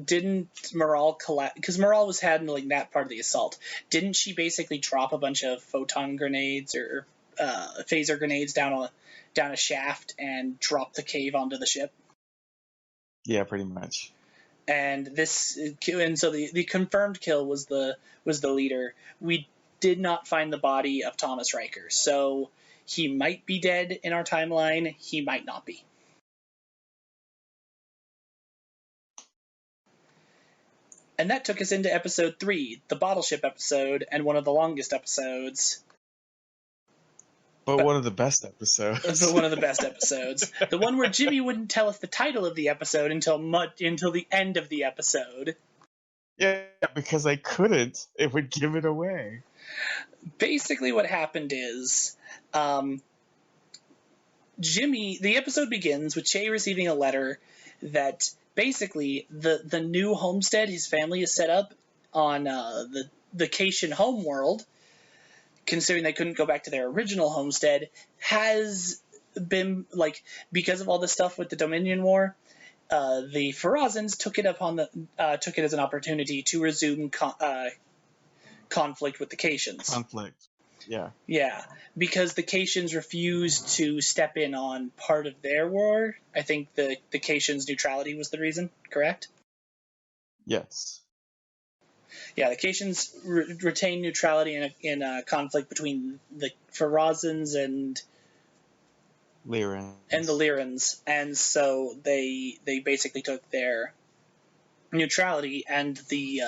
Didn't Moral collapse? Because Moral was handling that part of the assault. Didn't she basically drop a bunch of photon grenades or phaser grenades down a shaft and drop the cave onto the ship? Yeah, pretty much. And so the confirmed kill was the leader. We did not find the body of Thomas Riker, so he might be dead in our timeline. He might not be. And that took us into episode 3, the bottle ship episode, and one of the longest episodes. But one of the best episodes. But one of the best episodes. The one where Jimmy wouldn't tell us the title of the episode until the end of the episode. Yeah, because I couldn't. It would give it away. Basically what happened is Jimmy, the episode begins with Che receiving a letter that basically the new homestead his family has set up on the Cation homeworld, considering they couldn't go back to their original homestead, has been, like, because of all this stuff with the Dominion War, the Farazans took it as an opportunity to resume conflict with the Cations. Conflict. Yeah. Yeah, because the Cations refused to step in on part of their war. I think the Cations' neutrality was the reason, correct? Yes. Yeah, the Cations retained neutrality in a conflict between the Farazans and Lyrans. the Lyrans, and so they basically took their neutrality, and the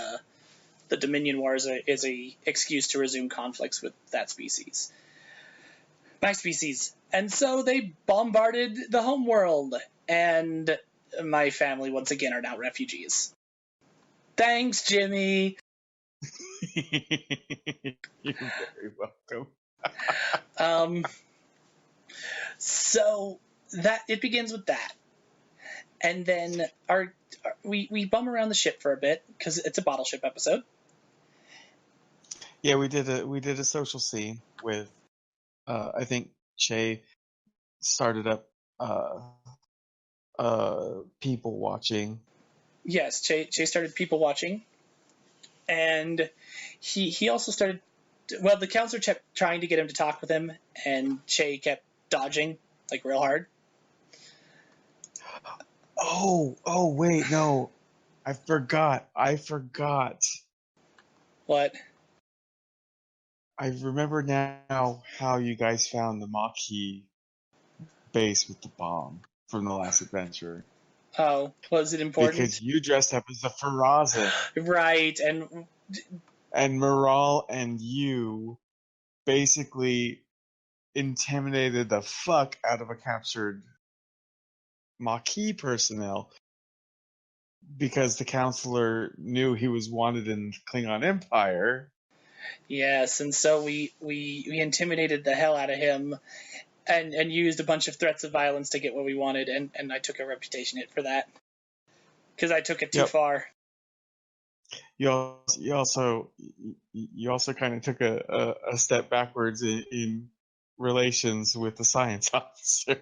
Dominion War is a excuse to resume conflicts with that species. My species. And so they bombarded the homeworld, and my family once again are now refugees. Thanks, Jimmy. You're very welcome. So that it begins with that, and then we bum around the ship for a bit because it's a bottle ship episode. Yeah, we did a social scene with I think Che started up people watching. Yes, Che started people watching, and he also started. Well, the counselor kept trying to get him to talk with him, and Che kept dodging like real hard. Oh, wait, no. I forgot. What? I remember now how you guys found the Maquis base with the bomb from the last adventure. Oh, was it important? Because you dressed up as a Farazan. Right, And Moral and you basically intimidated the fuck out of a captured Maquis personnel because the counselor knew he was wanted in the Klingon Empire. Yes, and so we intimidated the hell out of him and used a bunch of threats of violence to get what we wanted, and I took a reputation hit for that because I took it too far. You also kind of took a step backwards in relations with the science officer.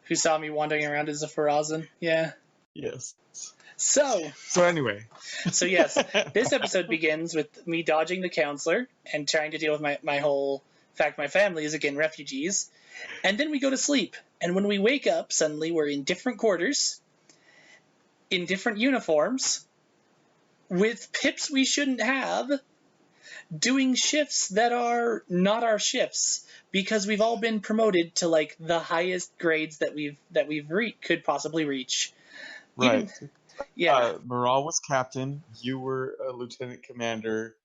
Who saw me wandering around as a Farazan. Yeah. Yes. So anyway. So yes, this episode begins with me dodging the counselor and trying to deal with my whole fact my family is again refugees. And then we go to sleep. And when we wake up, suddenly we're in different quarters, in different uniforms, with pips we shouldn't have, doing shifts that are not our shifts because we've all been promoted to like the highest grades that we've could possibly reach. Right. Yeah. Moral was captain. You were a lieutenant commander,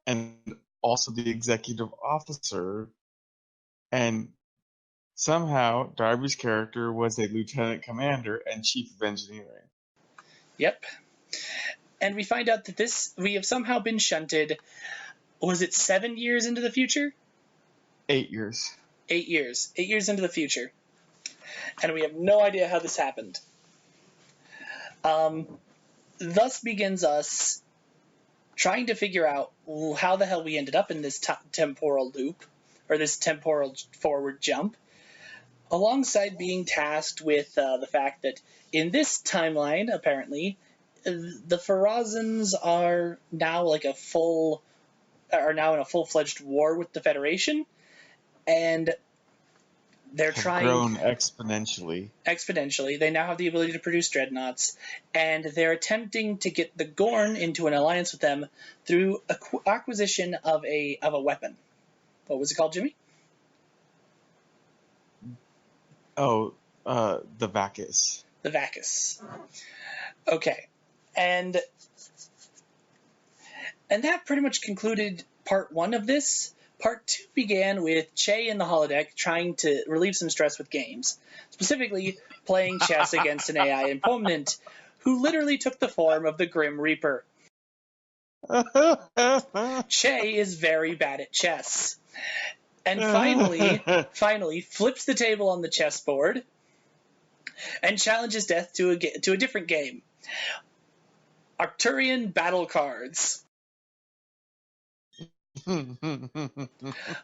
and also the executive officer. And somehow Darby's character was a lieutenant commander and chief of engineering. Yep. And we find out that we have somehow been shunted. Was it 7 years into the future? 8 years. 8 years. 8 years into the future. And we have no idea how this happened. Thus begins us trying to figure out how the hell we ended up in this temporal loop, or this temporal forward jump, alongside being tasked with the fact that in this timeline, apparently, the Farazans are now in a full-fledged war with the Federation, and they're grown exponentially. They now have the ability to produce dreadnoughts, and they're attempting to get the Gorn into an alliance with them through acquisition of a weapon. What was it called, Jimmy? Oh, the Vacus. The Vacus. Okay, and that pretty much concluded part 1 of this. Part 2 began with Che in the holodeck trying to relieve some stress with games, specifically playing chess against an AI opponent who literally took the form of the Grim Reaper. Che is very bad at chess. And finally flips the table on the chessboard and challenges Death to a different game. Arcturian battle cards.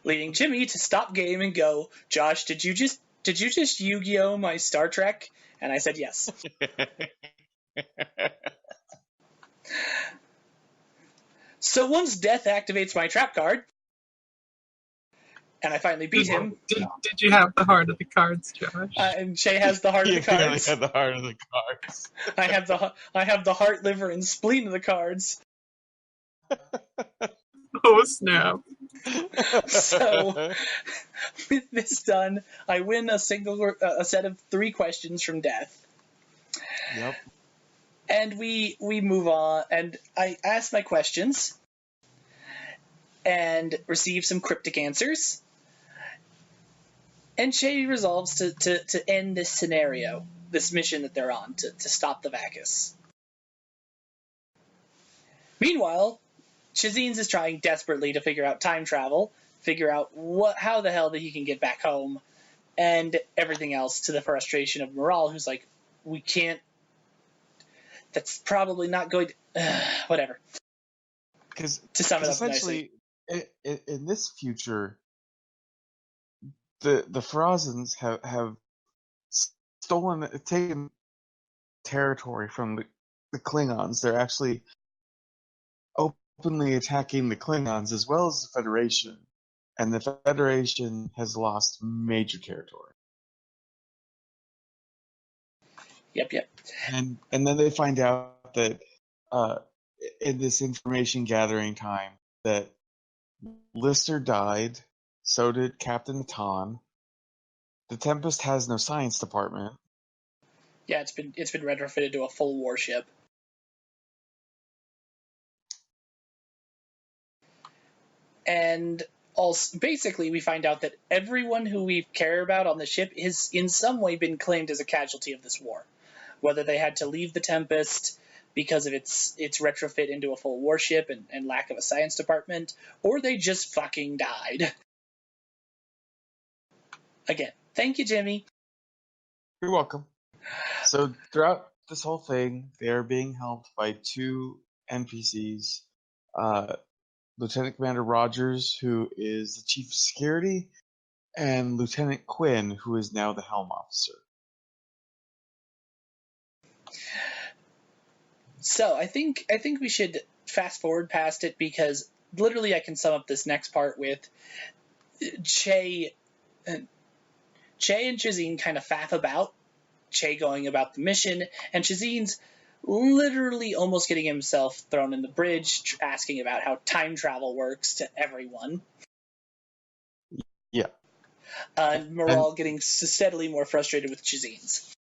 Leading Jimmy to stop game and go, Josh, did you just Yu-Gi-Oh my Star Trek? And I said yes. So once Death activates my trap card, and I finally beat him. Did you have the heart of the cards, Josh? And Che has the heart of the cards. Had the heart of the cards. I have the heart, liver, and spleen of the cards. Oh snap! So, with this done, I win a set of 3 questions from Death. Yep. And we move on, and I ask my questions and receive some cryptic answers. And Che resolves to end this scenario, this mission that they're on, to stop the Vacus. Meanwhile, Shazines is trying desperately to figure out time travel, figure out how the hell that he can get back home, and everything else, to the frustration of Moral, who's like, we can't. That's probably not going to. Whatever. Because to sum it up essentially, in this future, the Farazans have taken territory from the Klingons. They're actually openly attacking the Klingons as well as the Federation, and the Federation has lost major territory. Yep. And then they find out that in this information gathering time that Lister died, so did Captain Ton. The Tempest has no science department. Yeah, it's been retrofitted to a full warship. And Also, basically, we find out that everyone who we care about on the ship has in some way been claimed as a casualty of this war. Whether they had to leave the Tempest because of its retrofit into a full warship and lack of a science department, or they just fucking died. Again, thank you, Jimmy. You're welcome. So throughout this whole thing, they're being helped by two NPCs. Lieutenant Commander Rogers, who is the Chief of Security, and Lieutenant Quinn, who is now the Helm Officer. So I think we should fast forward past it, because literally I can sum up this next part with Che and Chazine kind of faff about, Che going about the mission, and Chazine's literally almost getting himself thrown in the bridge, asking about how time travel works to everyone. Yeah. And Moral getting steadily more frustrated with Chazine's.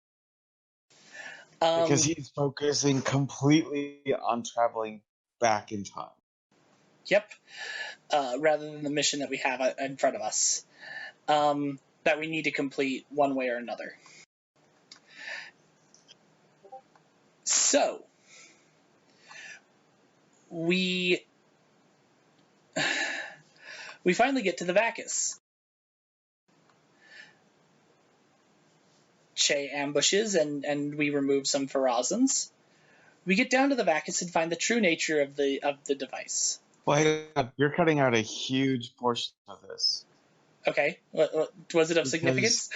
Because he's focusing completely on traveling back in time. Yep. Rather than the mission that we have in front of us. That we need to complete one way or another. So, we finally get to the Vacus. Che ambushes and we remove some Farazans. We get down to the Vacus and find the true nature of the device. Well, you're cutting out a huge portion of this. Okay, what was it of significance?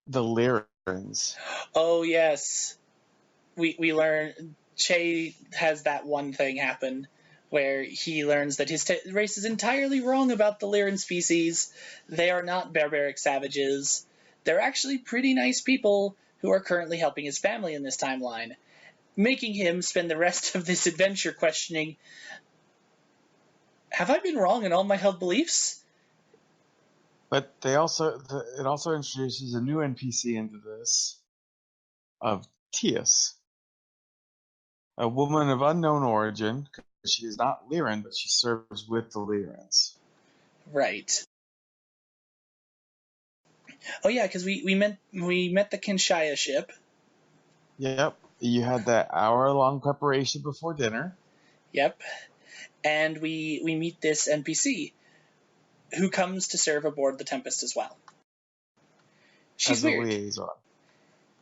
The Lyrans. Oh yes, we learn Che has that one thing happen where he learns that his race is entirely wrong about the Lyran species. They are not barbaric savages. They're actually pretty nice people who are currently helping his family in this timeline, making him spend the rest of this adventure questioning, have I been wrong in all my held beliefs? But it also introduces a new NPC into this, of Tias, a woman of unknown origin. She is not Lyran, but she serves with the Lyrans. Right. Oh yeah, because we met the Kinshaya ship. Yep. You had that hour-long preparation before dinner. Yep. And we meet this NPC who comes to serve aboard the Tempest as well. She's as a weird. liaison.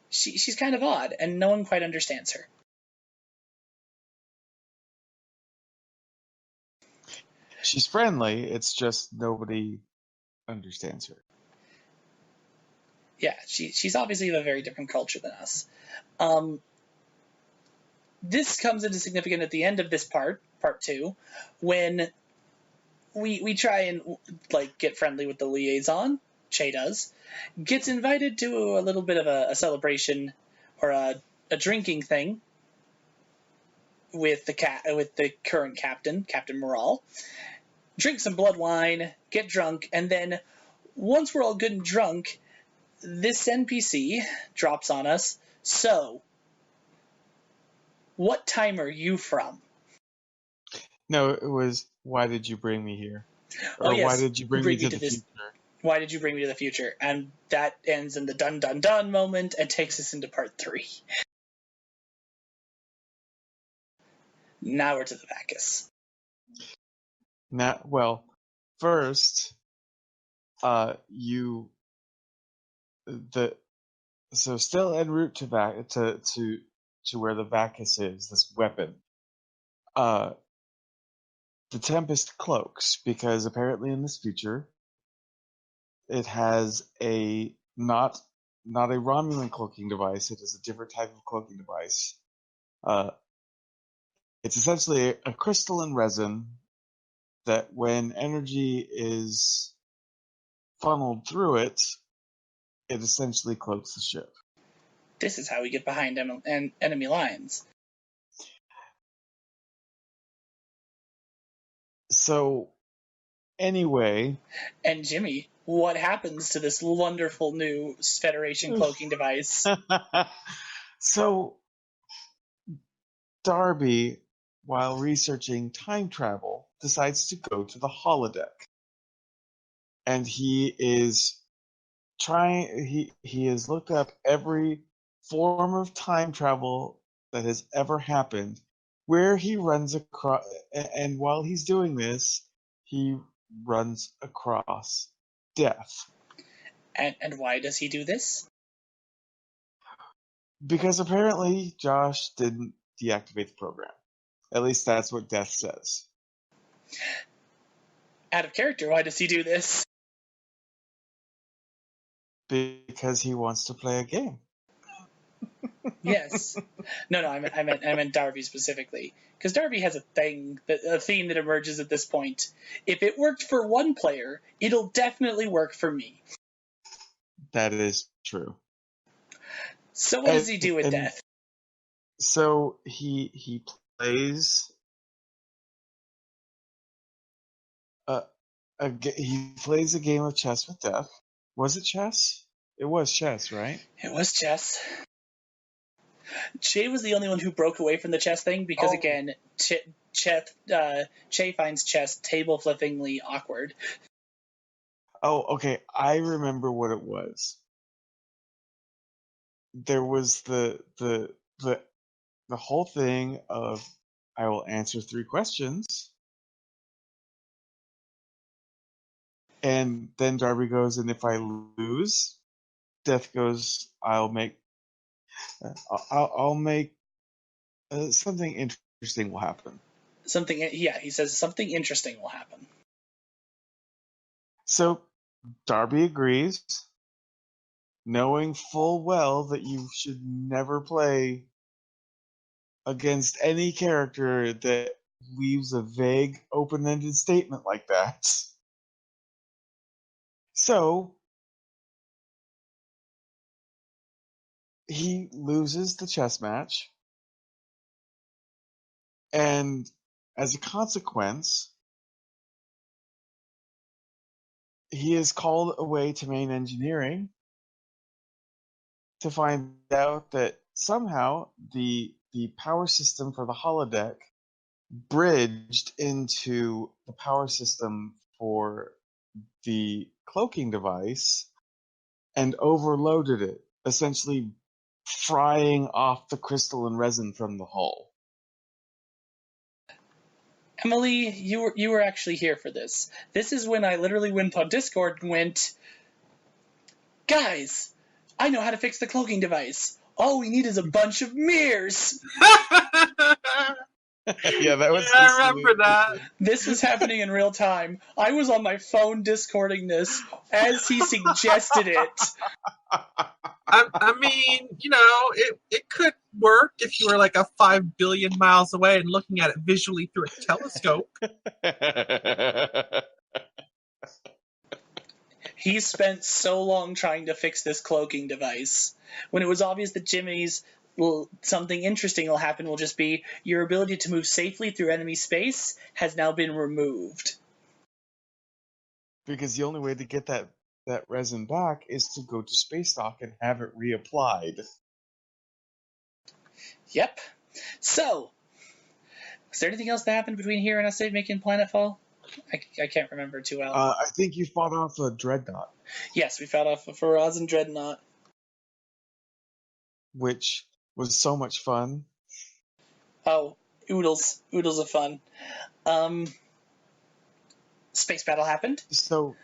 She's kind of odd, and no one quite understands her. She's friendly, it's just nobody understands her. Yeah, she's obviously of a very different culture than us. This comes into significance at the end of this part 2, when we try and get friendly with the liaison. Che does. Gets invited to a little bit of a celebration or a drinking thing with the current captain, Captain Moral. Drink some blood wine, get drunk, and then once we're all good and drunk, this NPC drops on us. So, what time are you from? No, it was, why did you bring me here? Or yes, why did you bring me to the future? Why did you bring me to the future? And that ends in the dun dun dun moment and takes us into part 3. Now we're to the Vacus. First, still en route to where the Vacus is, this weapon. The Tempest cloaks, because apparently in this future, it has not a Romulan cloaking device. It is a different type of cloaking device. It's essentially a crystalline resin that, when energy is funneled through it, it essentially cloaks the ship. This is how we get behind enemy lines. So, anyway... And Jimmy, what happens to this wonderful new Federation cloaking device? So, Darby, while researching time travel, decides to go to the holodeck. And he is he has looked up every form of time travel that has ever happened, where he runs across, and while he's doing this, he runs across death. And why does he do this? Because apparently Josh didn't deactivate the program. At least that's what Death says. Out of character, why does he do this? Because he wants to play a game. Yes. No, I meant Darby specifically, because Darby has a theme that emerges at this point. If it worked for one player, it'll definitely work for me. That is true. So what does he do with And death? so he plays he plays a game of chess with death. Was it chess? It was chess, right? It was chess. Che was the only one who broke away from the chess thing because, again, Che finds chess table-flippingly awkward. Oh, okay. I remember what it was. There was the whole thing of I will answer 3 questions, and then Darby goes, and if I lose, Death goes, I'll make something interesting will happen. He says something interesting will happen. So Darby agrees, knowing full well that you should never play against any character that leaves a vague, open-ended statement like that. So he loses the chess match, and as a consequence, he is called away to main engineering to find out that somehow the power system for the holodeck bridged into the power system for the cloaking device and overloaded it, essentially frying off the crystal and resin from the hull. Emily, you were actually here for this. This is when I literally went on Discord and went, guys, I know how to fix the cloaking device. All we need is a bunch of mirrors. Yeah, that was. Yeah, I remember that. This was happening in real time. I was on my phone Discording this as he suggested it. I mean, it could work if you were like a 5 billion miles away and looking at it visually through a telescope. He spent so long trying to fix this cloaking device. When it was obvious that Jimmy's something interesting will happen will just be your ability to move safely through enemy space has now been removed. Because the only way to get that resin back is to go to Space Dock and have it reapplied. Yep. So, was there anything else that happened between here and us making Planetfall? I can't remember too well. I think you fought off a dreadnought. Yes, we fought off a Faraz and Dreadnought. Which was so much fun. Oh, oodles of fun. Space battle happened. So,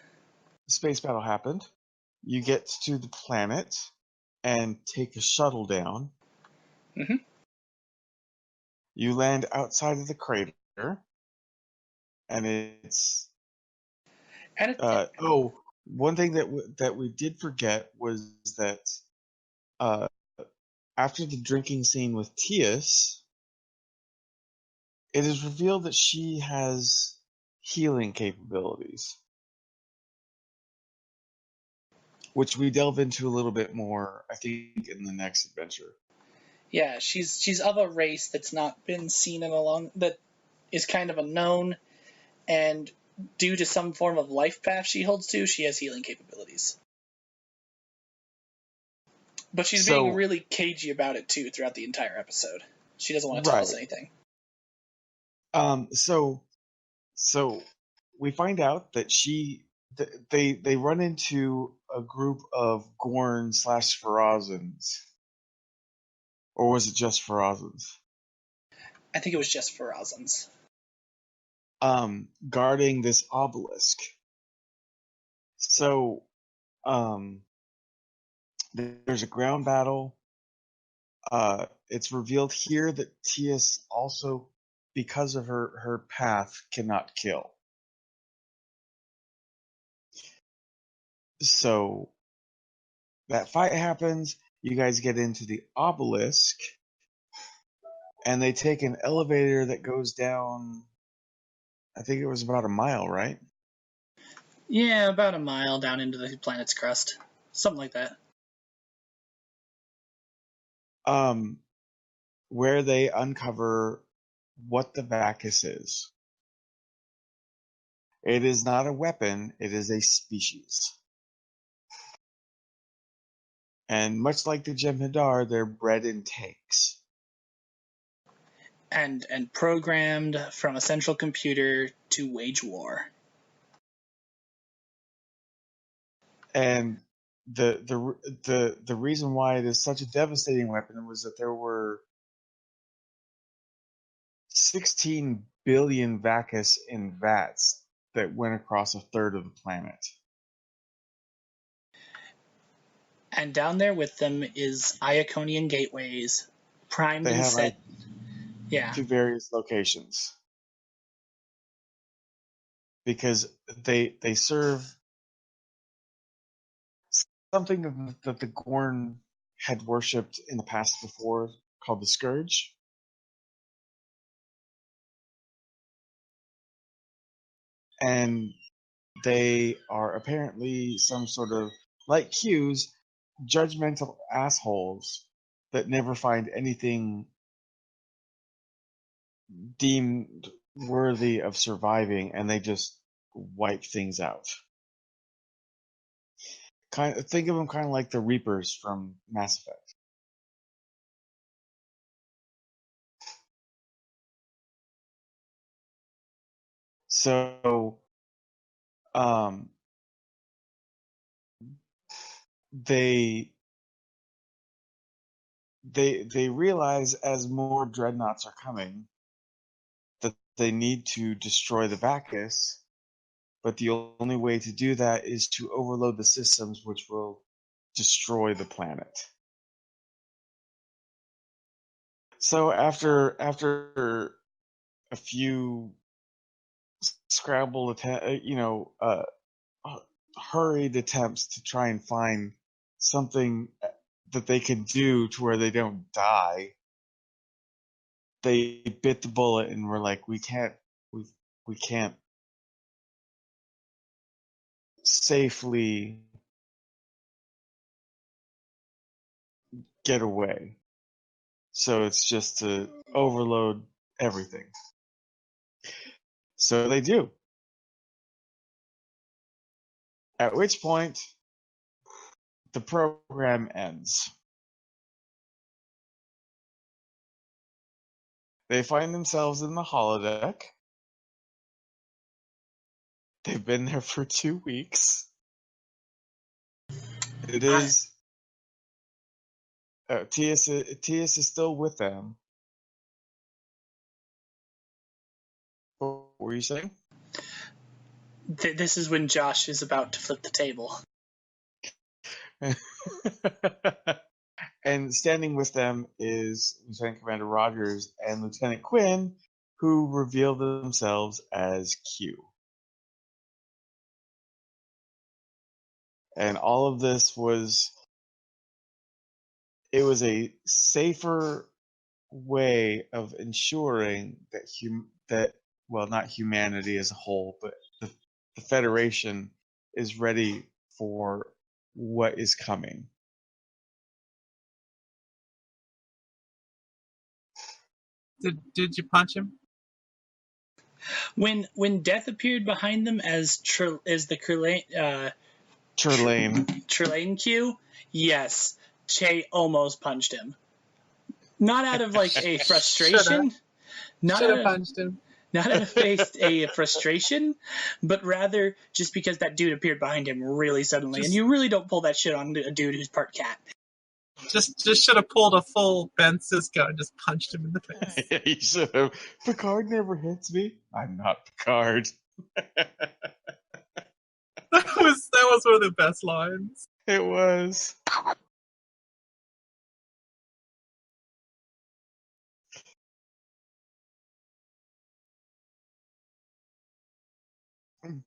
space battle happened. You get to the planet and take a shuttle down. Mm-hmm. You land outside of the crater, and it's. One thing that we did forget was that after the drinking scene with Tias, it is revealed that she has healing capabilities, which we delve into a little bit more, I think, in the next adventure. Yeah, she's of a race that's not been seen that is kind of unknown, and due to some form of life path she holds to, she has healing capabilities. But she's being really cagey about it too throughout the entire episode. She doesn't want to tell us anything. So So we find out that they run into a group of Gorn / Farazans. Or was it just Farazans? I think it was just for Razans. Guarding this obelisk. So, there's a ground battle. It's revealed here that Tias also, because of her path, cannot kill. So that fight happens. You guys get into the obelisk, and they take an elevator that goes down. I think it was about a mile, right? Yeah, about a mile down into the planet's crust. Something like that. Where they uncover what the Bacchus is. It is not a weapon, it is a species. And much like the Jem'Hadar, they're bred in tanks. And programmed from a central computer to wage war. And the reason why it is such a devastating weapon was that there were 16 billion Bacchus in vats that went across a third of the planet. And down there with them is Iaconian gateways, primed They and have set. Yeah. to various locations. Because they serve something that the Gorn had worshipped in the past before called the Scourge. And they are apparently some sort of, like Q's, judgmental assholes that never find anything deemed worthy of surviving, and they just wipe things out. Think of them kind of like the Reapers from Mass Effect. So, they realize as more dreadnoughts are coming that they need to destroy the Bacchus, but the only way to do that is to overload the systems, which will destroy the planet. So after a few scrambled hurried attempts to try and find something that they can do to where they don't die, they bit the bullet and were like, we can't safely get away. So it's just to overload everything. So they do. At which point, the program ends. They find themselves in the holodeck. They've been there for 2 weeks. It is Tias is still with them. What were you saying? This is when Josh is about to flip the table. And standing with them is Lieutenant Commander Rogers and Lieutenant Quinn, who reveal themselves as Q. And all of this was a safer way of ensuring that not humanity as a whole, but the Federation is ready for what is coming. Did you punch him? When Death appeared behind them as the Trelane Q, yes, Che almost punched him. Not out of like a frustration. Should have punched him. Not out of faced a frustration, but rather just because that dude appeared behind him really suddenly. And you really don't pull that shit on a dude who's part cat. Just should have pulled a full Ben Sisko and just punched him in the face. Yeah, you should have. Picard never hits me. I'm not Picard. That was one of the best lines. It was.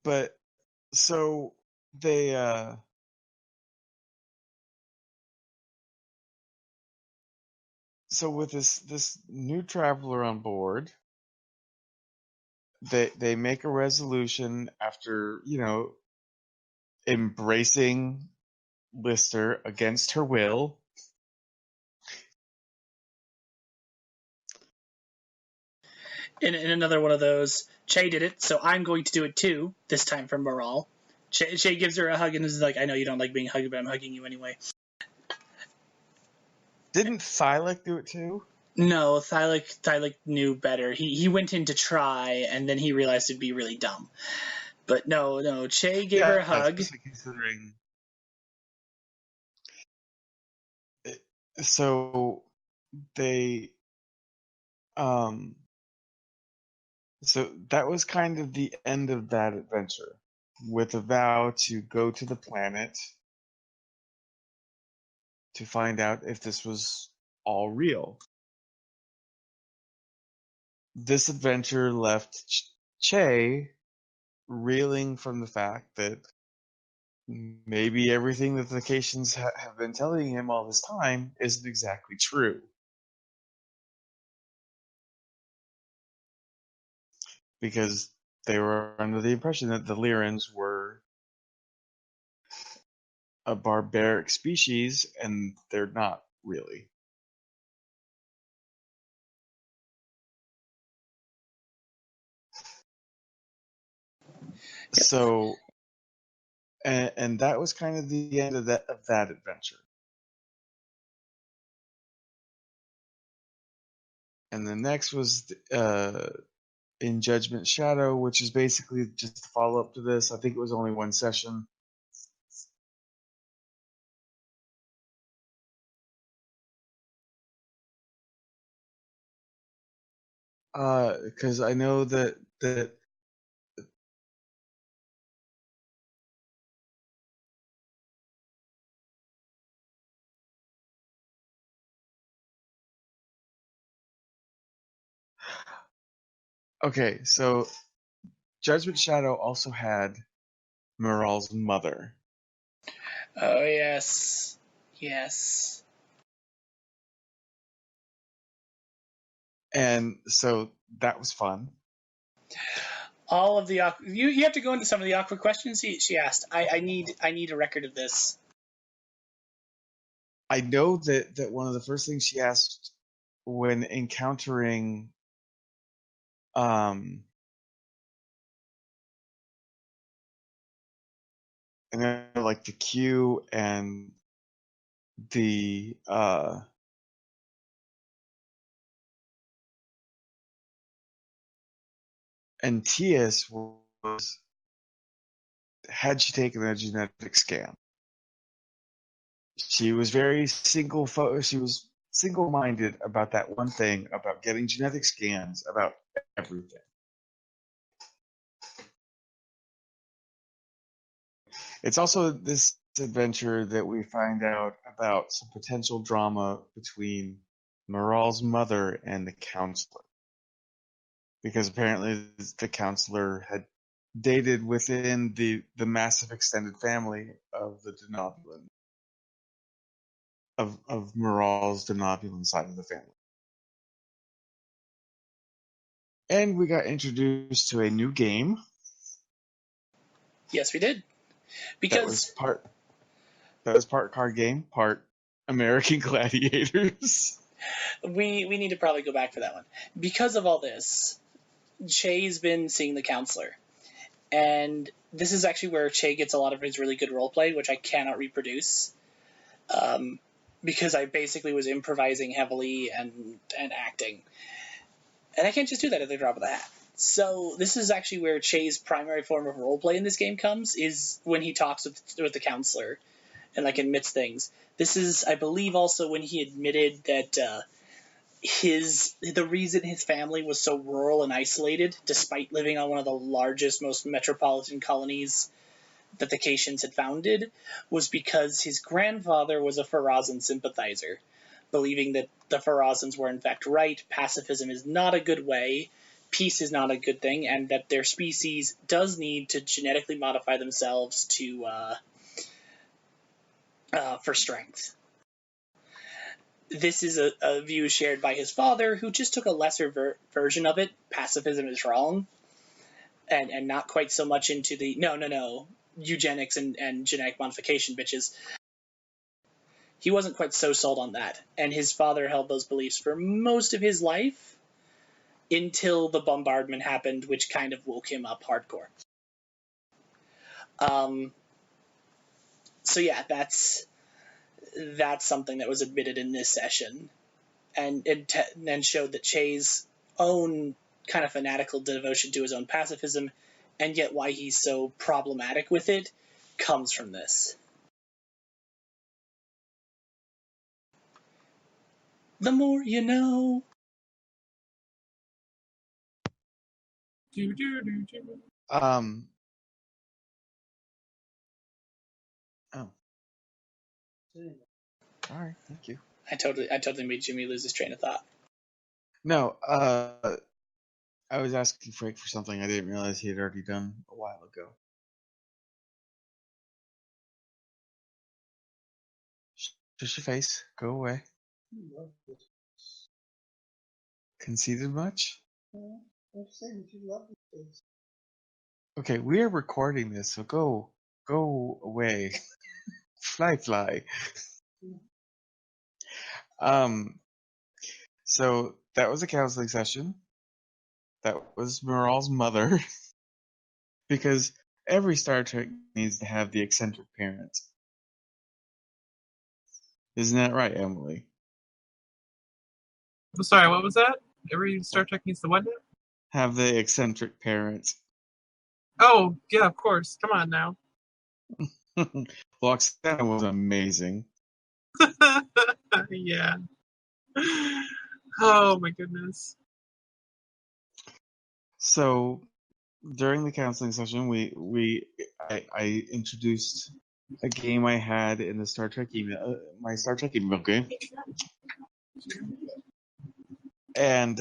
But so they so with this new traveler on board, they make a resolution after, embracing Lister against her will. In another one of those, Che did it, so I'm going to do it too, this time for morale. Che gives her a hug and is like, I know you don't like being hugged, but I'm hugging you anyway. Didn't Thylik do it too? No, Thylik knew better. He went in to try, and then he realized it'd be really dumb. But no, Che gave her a hug. Especially considering. So they, so that was kind of the end of that adventure, with a vow to go to the planet to find out if this was all real. This adventure left Che reeling from the fact that maybe everything that the Cations have been telling him all this time isn't exactly true. Because they were under the impression that the Lyrans were a barbaric species, and they're not really. Yep. So, and that was kind of the end of that adventure. And the next was in Judgment Shadow, which is basically just a follow up to this. I think it was only one session. Because I know that okay, so Judgment Shadow also had Moral's mother. Oh, yes. And so that was fun. All of the you have to go into some of the awkward questions she asked. I need a record of this. I know that one of the first things she asked when encountering like the Q and the and Tias was, had she taken a genetic scan? She was very she was single-minded about that one thing, about getting genetic scans, about everything. It's also this adventure that we find out about some potential drama between Moral's mother and the counselor. Because apparently the counselor had dated within the massive extended family of the Denobulan, of Moral's Denobulan side of the family. And we got introduced to a new game. Yes, we did. Because that was part card game, part American Gladiators. we need to probably go back for that one. Because of all this, Che's been seeing the counselor. And this is actually where Che gets a lot of his really good roleplay, which I cannot reproduce. Because I basically was improvising heavily and acting. And I can't just do that at the drop of the hat. So this is actually where Che's primary form of roleplay in this game comes, is when he talks with the counselor and like admits things. This is, I believe, also when he admitted that the reason his family was so rural and isolated, despite living on one of the largest, most metropolitan colonies that the Caitians had founded, was because his grandfather was a Farazan sympathizer, believing that the Farazans were in fact right, pacifism is not a good way, peace is not a good thing, and that their species does need to genetically modify themselves to for strength. This is a view shared by his father, who just took a lesser version of it. Pacifism is wrong, and not quite so much into the no eugenics and genetic modification, bitches. He wasn't quite so sold on that, and his father held those beliefs for most of his life until the bombardment happened, which kind of woke him up hardcore. So yeah, that's something that was admitted in this session, and showed that Che's own kind of fanatical devotion to his own pacifism, and yet why he's so problematic with it, comes from this. The more you know. Um. Oh. All right. Thank you. I totally made Jimmy lose his train of thought. No. I was asking Frank for something I didn't realize he had already done a while ago. Just your face. Go away. Conceited much? I'm saying you love this. Okay, we are recording this, so go away. Fly. So that was a counseling session. That was Moral's mother. Because every Star Trek needs to have the eccentric parent. Isn't that right, Emily? I'm sorry, what was that? Every Star Trek needs the what now? Have the eccentric parent. Oh, yeah, of course. Come on now. Loxana was amazing. Yeah. Oh my goodness. So during the counseling session, I introduced a game I had in the Star Trek email, my Star Trek email game, and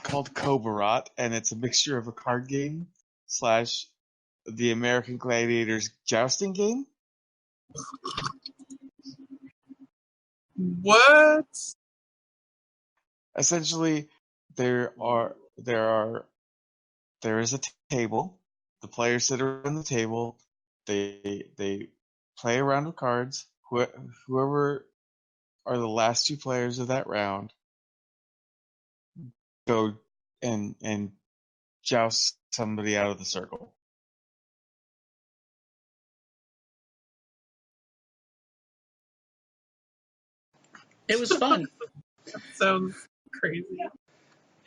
called Kobarat, and it's a mixture of a card game / the American Gladiators jousting game. What? Essentially, there is a table. The players sit around the table. They play a round of cards. Whoever are the last two players of that round go and joust somebody out of the circle. It was fun. That sounds crazy.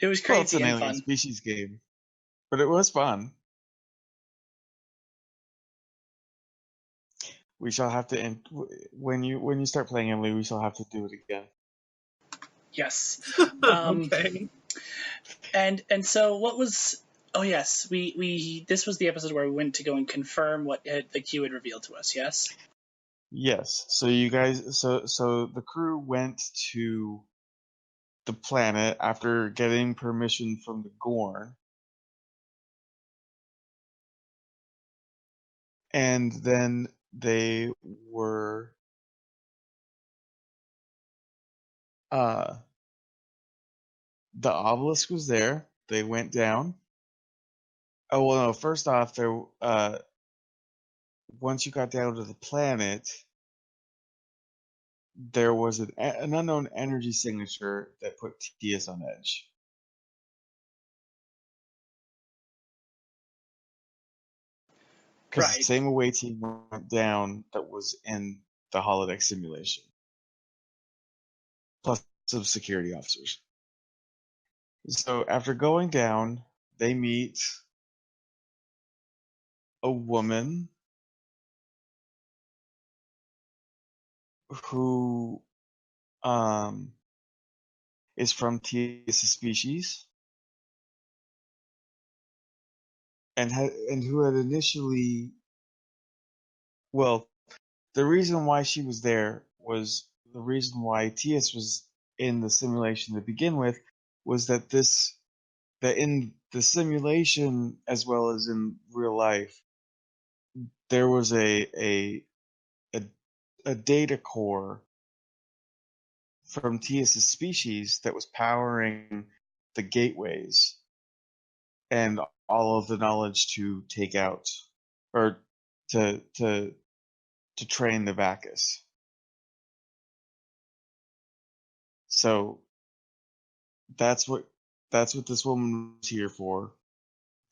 It was Well, it's crazy an and alien fun. species game, but it was fun. We shall have to when you start playing, Emily. We shall have to do it again. Yes. Okay. And so what was? Oh yes, we this was the episode where we went to go and confirm what the Q had revealed to us. Yes. Yes. So you guys, so the crew went to the planet after getting permission from the Gorn, and then they were the obelisk was there. They went down. Oh well, no. First off, there once you got down to the planet, there was an unknown energy signature that put TS on edge. Because the Right. same away team went down that was in the holodeck simulation, plus some security officers. So after going down, they meet a woman who um, is from Tia's species and who had initially, well, the reason why she was there was the reason why Tias was in the simulation to begin with was that in the simulation as well as in real life there was a, a data core from Tias' species that was powering the gateways and all of the knowledge to take out or to to to train the Vacus. So that's what this woman was here for,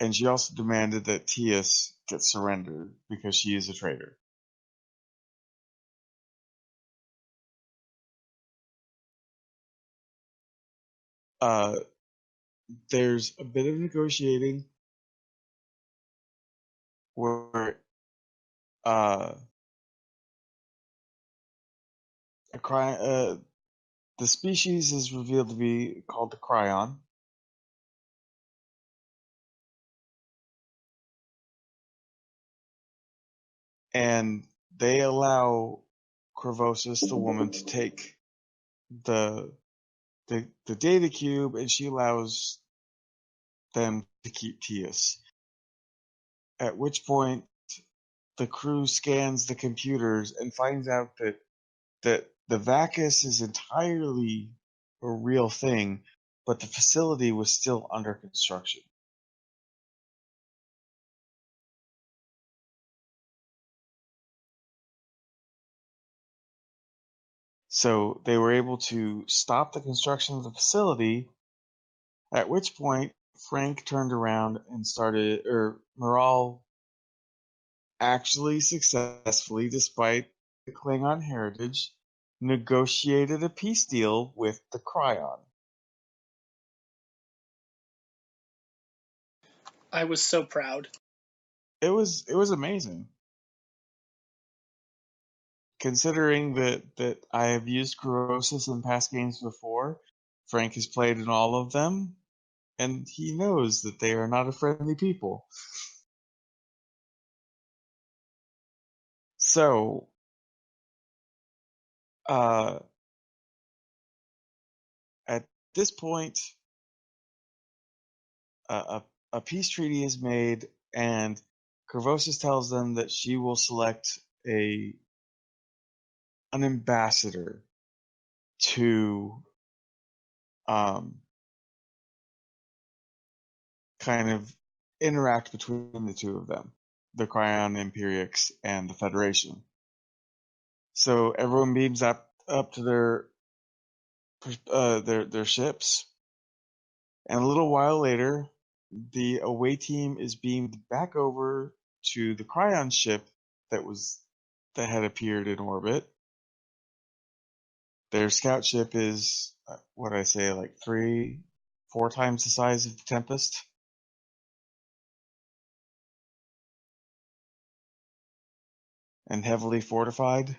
and she also demanded that Tias get surrendered because she is a traitor. Uh, there's a bit of negotiating where uh, the species is revealed to be called the Cryon, and they allow Corvosis, the woman, to take the the data cube, and she allows them to keep Tias. At which point, the crew scans the computers and finds out that the Vacus is entirely a real thing, but the facility was still under construction. So they were able to stop the construction of the facility, at which point Frank turned around and started, or Moral actually successfully, despite the Klingon heritage, negotiated a peace deal with the Cryon. I was so proud. It was amazing. Considering that I have used Corrosis in past games before, Frank has played in all of them, and he knows that they are not a friendly people. So, uh, at this point, a peace treaty is made, and Corvosis tells them that she will select an ambassador to um, kind of interact between the two of them, the Cryon Imperiex and the Federation. So everyone beams up to their ships, and a little while later, the away team is beamed back over to the Cryon ship that had appeared in orbit. Their scout ship is what I say, like 4 times the size of the Tempest, and heavily fortified.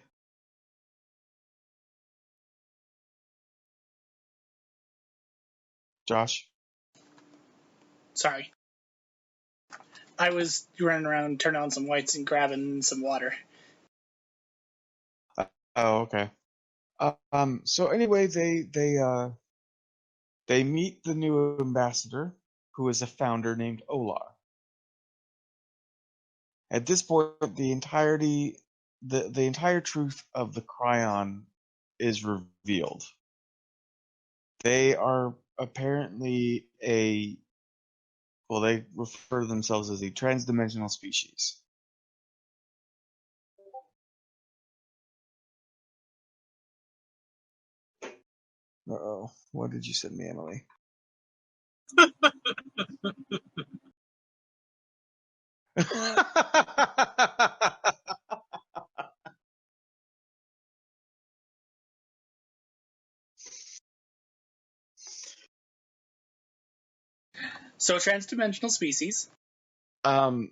Josh? Sorry. I was running around, turning on some whites and grabbing some water. Oh, okay. So anyway, they meet the new ambassador, who is a founder named Olar. At this point, the entire truth of the Cryon is revealed. They are apparently they refer to themselves as a transdimensional species. Uh-oh. What did you send me, Emily? So transdimensional species. And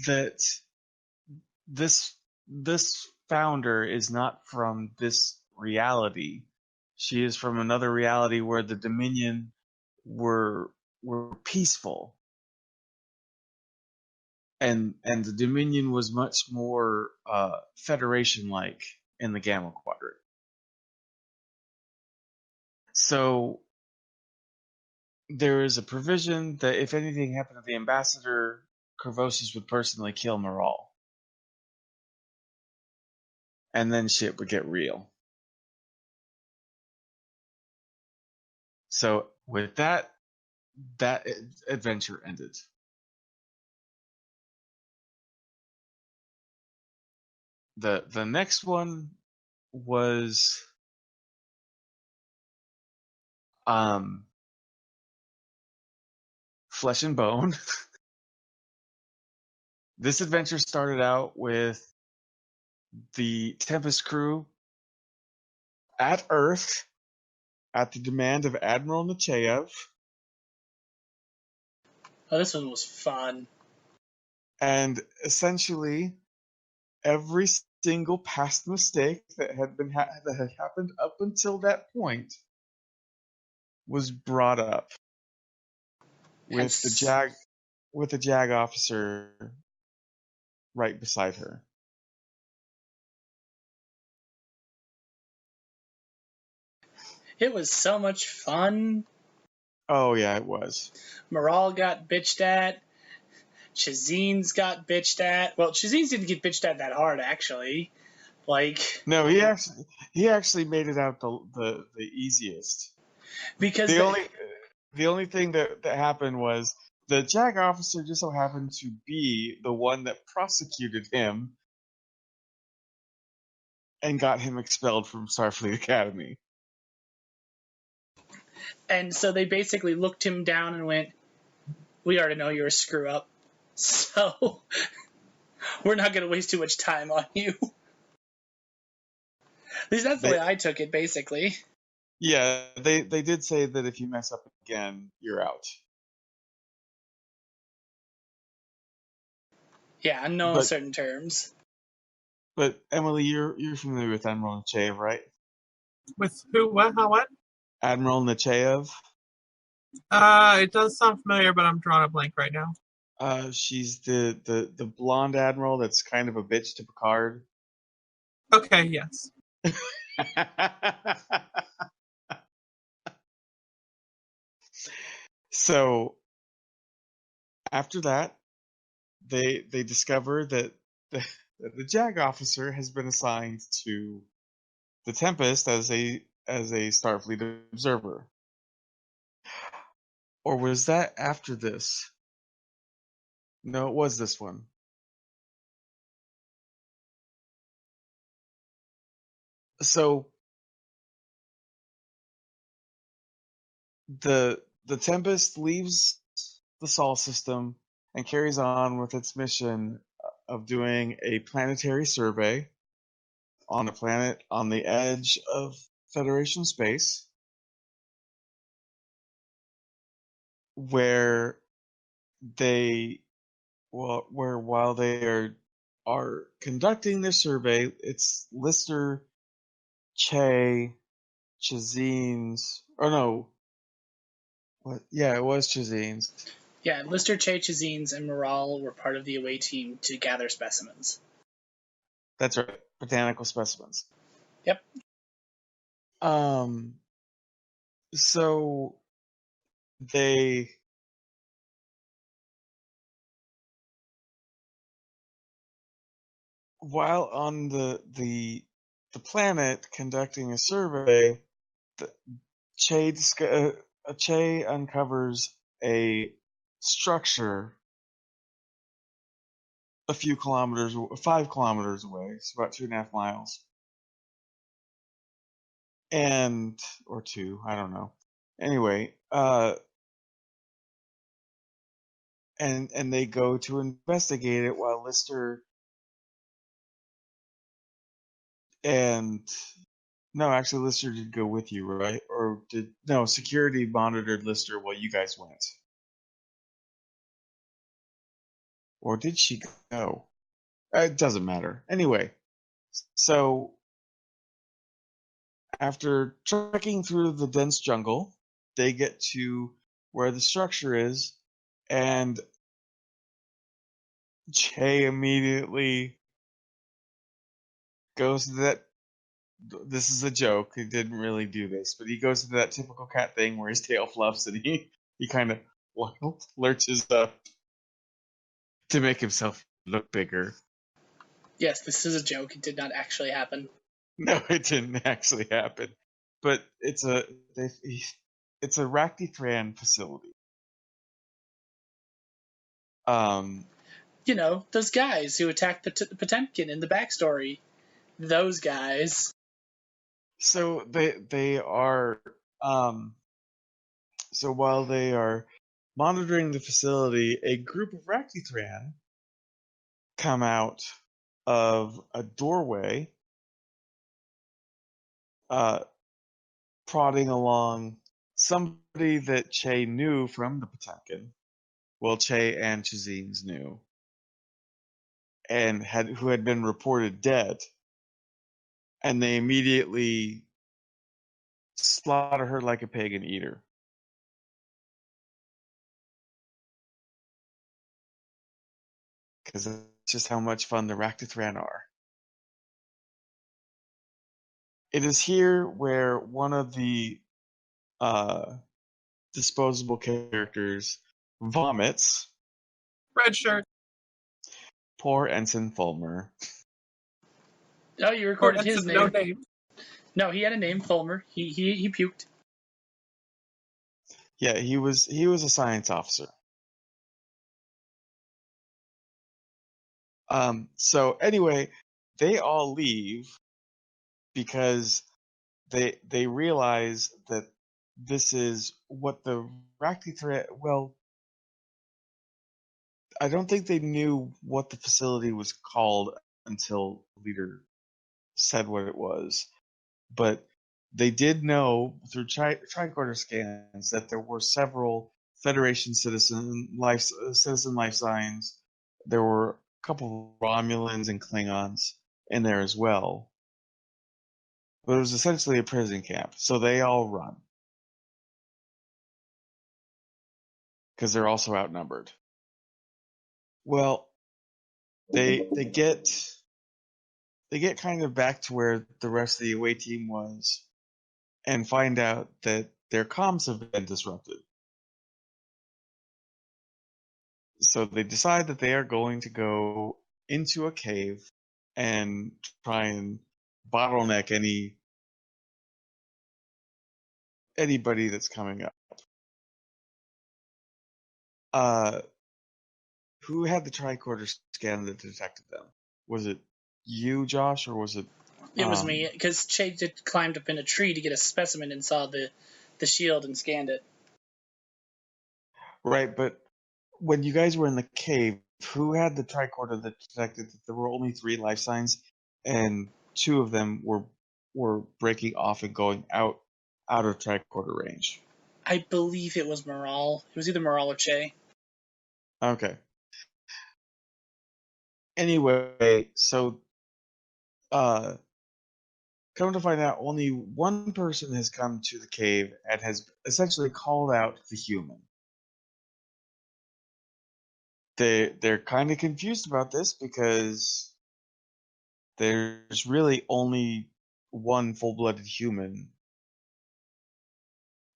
that this founder is not from this reality. She is from another reality where the Dominion were peaceful, and the Dominion was much more Federation like in the Gamma Quadrant. So there is a provision that if anything happened to the ambassador, Corvosis would personally kill Moral. And then shit would get real. So with that adventure ended. The next one was Flesh and Bone. This adventure started out with the Tempest crew at Earth at the demand of Admiral Nechayev. Oh, this one was fun. And essentially, every single past mistake that had happened up until that point was brought up with the JAG officer right beside her. It was so much fun. Oh yeah, it was. Moral got bitched at. Chazine's got bitched at. Well, Chazine's didn't get bitched at that hard, actually. Like, No, he actually made it out the easiest. because The only thing that happened was the JAG officer just so happened to be the one that prosecuted him and got him expelled from Starfleet Academy. and so they basically looked him down and went, "We already know you're a screw up, so we're not going to waste too much time on you." At least that's the way I took it, basically. Yeah, they did say that if you mess up again, you're out. Yeah, in no certain terms. But Emily, you're familiar with Admiral Nechayev, right? With who? What? How? What? Admiral Nechayev. It does sound familiar, but I'm drawing a blank right now. She's the blonde admiral that's kind of a bitch to Picard. Okay, yes. So after that, they discover that the JAG officer has been assigned to the Tempest as a Starfleet observer. Or was that after this? No, it was this one. So the Tempest leaves the Sol system and carries on with its mission of doing a planetary survey on a planet on the edge of Federation space, where while they are conducting their survey, it's Lister, Chazine's, or no, what? Yeah, it was Chazine's. Yeah, Lister, Che, Chazines, and Moral were part of the away team to gather specimens. That's right, botanical specimens. Yep. So they while on the planet conducting a survey, Che uncovers a structure a few kilometers, 5 kilometers away. It's about 2.5 miles, and or two, I don't know. Anyway, and they go to investigate it while Lister and No, actually, Lister did go with you, right? Or did no? Security monitored Lister while you guys went, or did she go? It doesn't matter. Anyway, so after trekking through the dense jungle, they get to where the structure is, and Che immediately goes to that. This is a joke. He didn't really do this, but he goes to that typical cat thing where his tail fluffs and he kind of lurches up to make himself look bigger. Yes, this is a joke. It did not actually happen. No, it didn't actually happen, but it's a Ractithran facility. You know, those guys who attacked Potemkin in the backstory. Those guys. So they are so while they are monitoring the facility, a group of Ractithran come out of a doorway, prodding along somebody that Che knew from the Potemkin. Well, Che and Chazines knew, and who had been reported dead, and they immediately slaughter her like a pig and eat her. Because that's just how much fun the Ractithran are. It is here where one of the disposable characters vomits. Red shirt. Poor Ensign Fulmer. Oh, you Or recorded his Ensign name. no name. No, he had a name, Fulmer. He puked. Yeah, he was a science officer. So anyway, they all leave because they realize that this is what the Ractithran. Well, I don't think they knew what the facility was called until the leader said what it was, but they did know through tricorder scans that there were several Federation citizen life signs. There were a couple of Romulans and Klingons in there as well, but it was essentially a prison camp. So they all run because they're also outnumbered. Well, they get kind of back to where the rest of the away team was and find out that their comms have been disrupted. So they decide that they are going to go into a cave and try and bottleneck anybody that's coming up. Who had the tricorder scan that detected them? Was it you, Josh, or was it? It was me, because Che had climbed up in a tree to get a specimen and saw the shield and scanned it. Right, but when you guys were in the cave, who had the tricorder that detected that there were only 3 life signs, and 2 of them were breaking off and going out of tricorder range? I believe it was Moral. It was either Moral or Che. Okay. Anyway, so come to find out, only one person has come to the cave and has essentially called out the human. They're kind of confused about this because there's really only one full-blooded human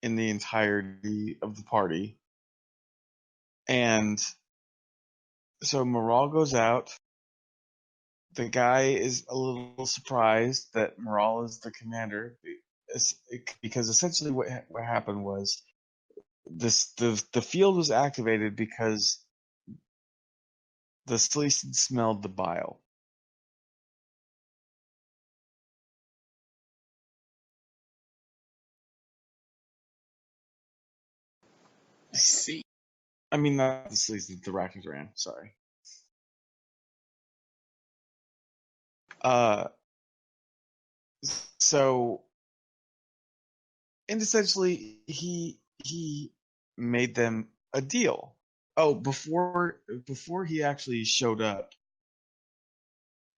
in the entirety of the party. And so Moral goes out. The guy is a little surprised that Moral is the commander because essentially what happened was the field was activated because the Sleason smelled the bile. I see. I mean, not the Sleason, the Ractithran, sorry. So And essentially, he made them a deal. Oh, before he actually showed up,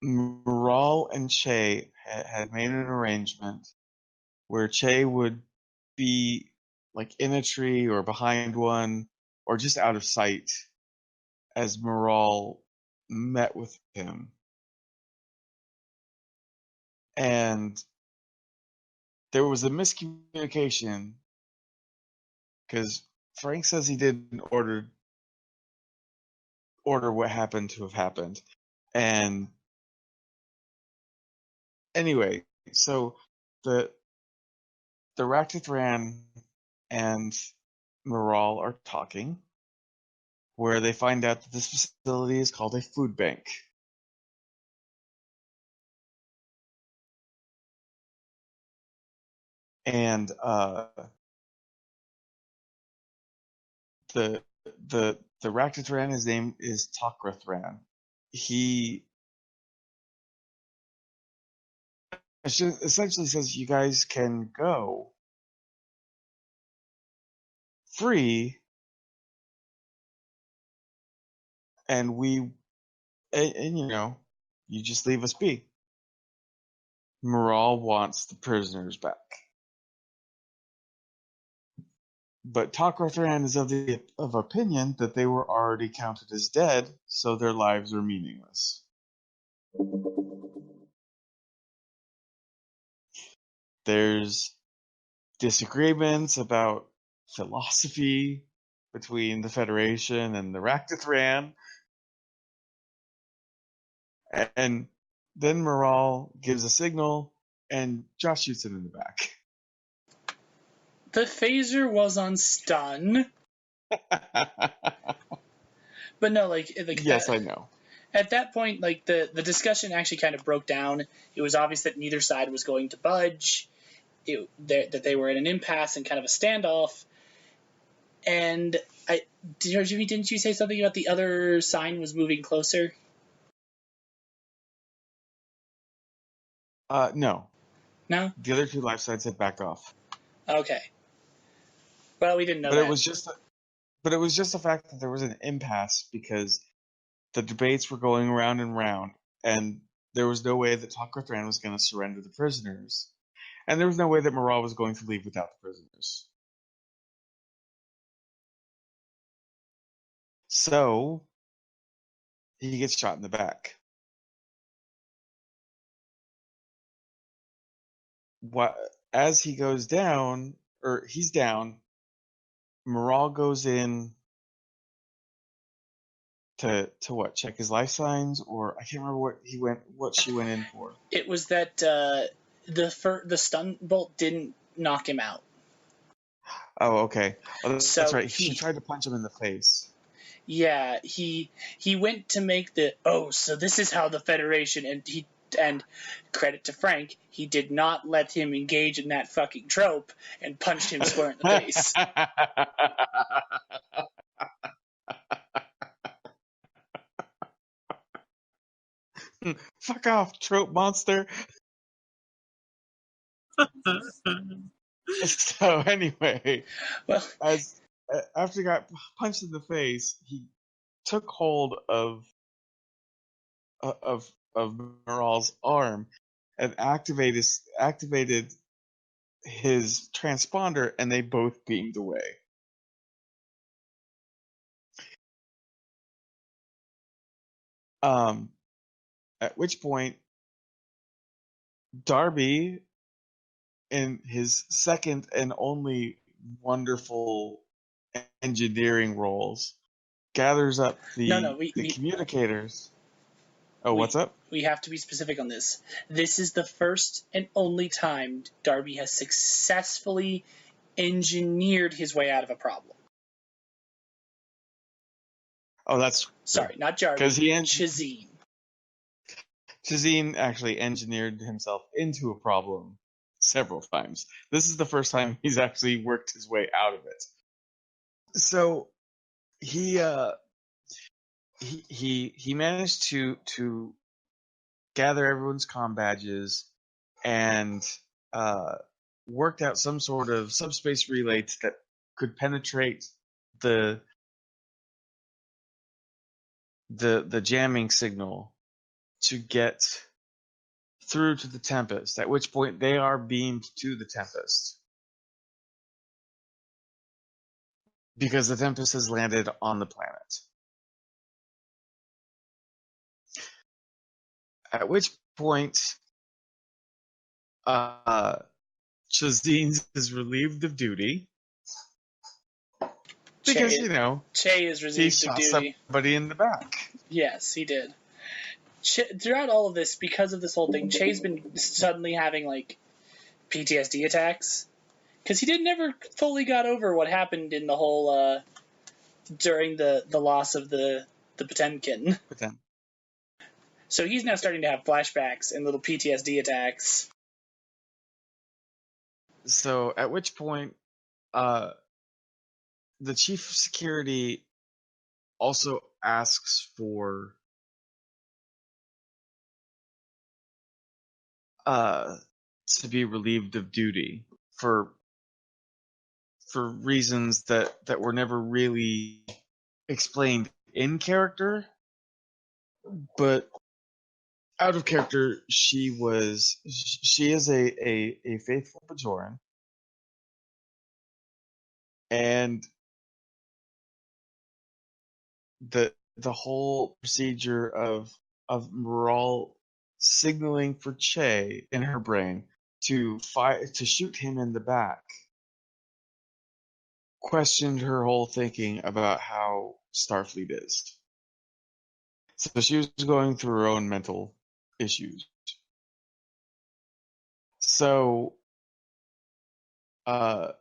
Moral and Che had made an arrangement where Che would be like in a tree or behind one or just out of sight as Moral met with him. And there was a miscommunication because Frank says he didn't order what happened to have happened. And anyway, so the Raktathran and Moral are talking, where they find out that this facility is called a food bank. And the Raktathran, his name is Takrathran. He essentially says you guys can go free, and you know, you just leave us be. Moral wants the prisoners back. But Takrathran is of opinion that they were already counted as dead, so their lives are meaningless. There's disagreements about philosophy between the Federation and the Raktathran, and then Moral gives a signal, and Josh shoots him in the back. The phaser was on stun, but no, like Yes, I know. at that point, like the discussion actually kind of broke down. It was obvious that neither side was going to budge. That they were in an impasse and kind of a standoff. And Jimmy, didn't you say something about the other sign was moving closer? No. No? The other two life sides had backed off. Okay. Well, we didn't know But that. it was just the fact that there was an impasse because the debates were going round and round, and there was no way that Takrathran was going to surrender the prisoners, and there was no way that Moral was going to leave without the prisoners. So he gets shot in the back. As he goes down, or he's down, Moral goes in to what? Check his life signs, or I can't remember what she went in for. It was that the stun bolt didn't knock him out. Oh, okay. Oh, that's So right. She tried to punch him in the face. Yeah, he went to make so this is how the Federation, and credit to Frank, he did not let him engage in that fucking trope and punched him square in the face. Fuck off, trope monster. So anyway, Well, after he got punched in the face, he took hold of Moral's arm and activated his transponder, and they both beamed away. At which point, Darby, in his second and only wonderful engineering roles, gathers up the communicators. Oh, what's up? We have to be specific on this. This is the first and only time Darby has successfully engineered his way out of a problem. Oh, that's true. Sorry, not Darby. Chazine. Chazine actually engineered himself into a problem several times. This is the first time he's actually worked his way out of it. So he managed to gather everyone's comm badges and worked out some sort of subspace relay that could penetrate the jamming signal to get through to the Tempest, at which point they are beamed to the Tempest. Because the Tempest has landed on the planet. At which point, Shazine is relieved of duty. Because, Che is he relieved of shot duty. somebody in the back. Yes, he did. Throughout all of this, because of this whole thing, Che's been suddenly having, like, PTSD attacks. Because he never fully got over what happened in the whole, during the loss of the Potemkin. So he's now starting to have flashbacks and little PTSD attacks. So, at which point, the chief of security also asks for to be relieved of duty for reasons that were never really explained in character, but out of character, she is a faithful Bajoran, and the whole procedure of Moral signaling for Che in her brain to shoot him in the back questioned her whole thinking about how Starfleet is. So she was going through her own mental issues. So, for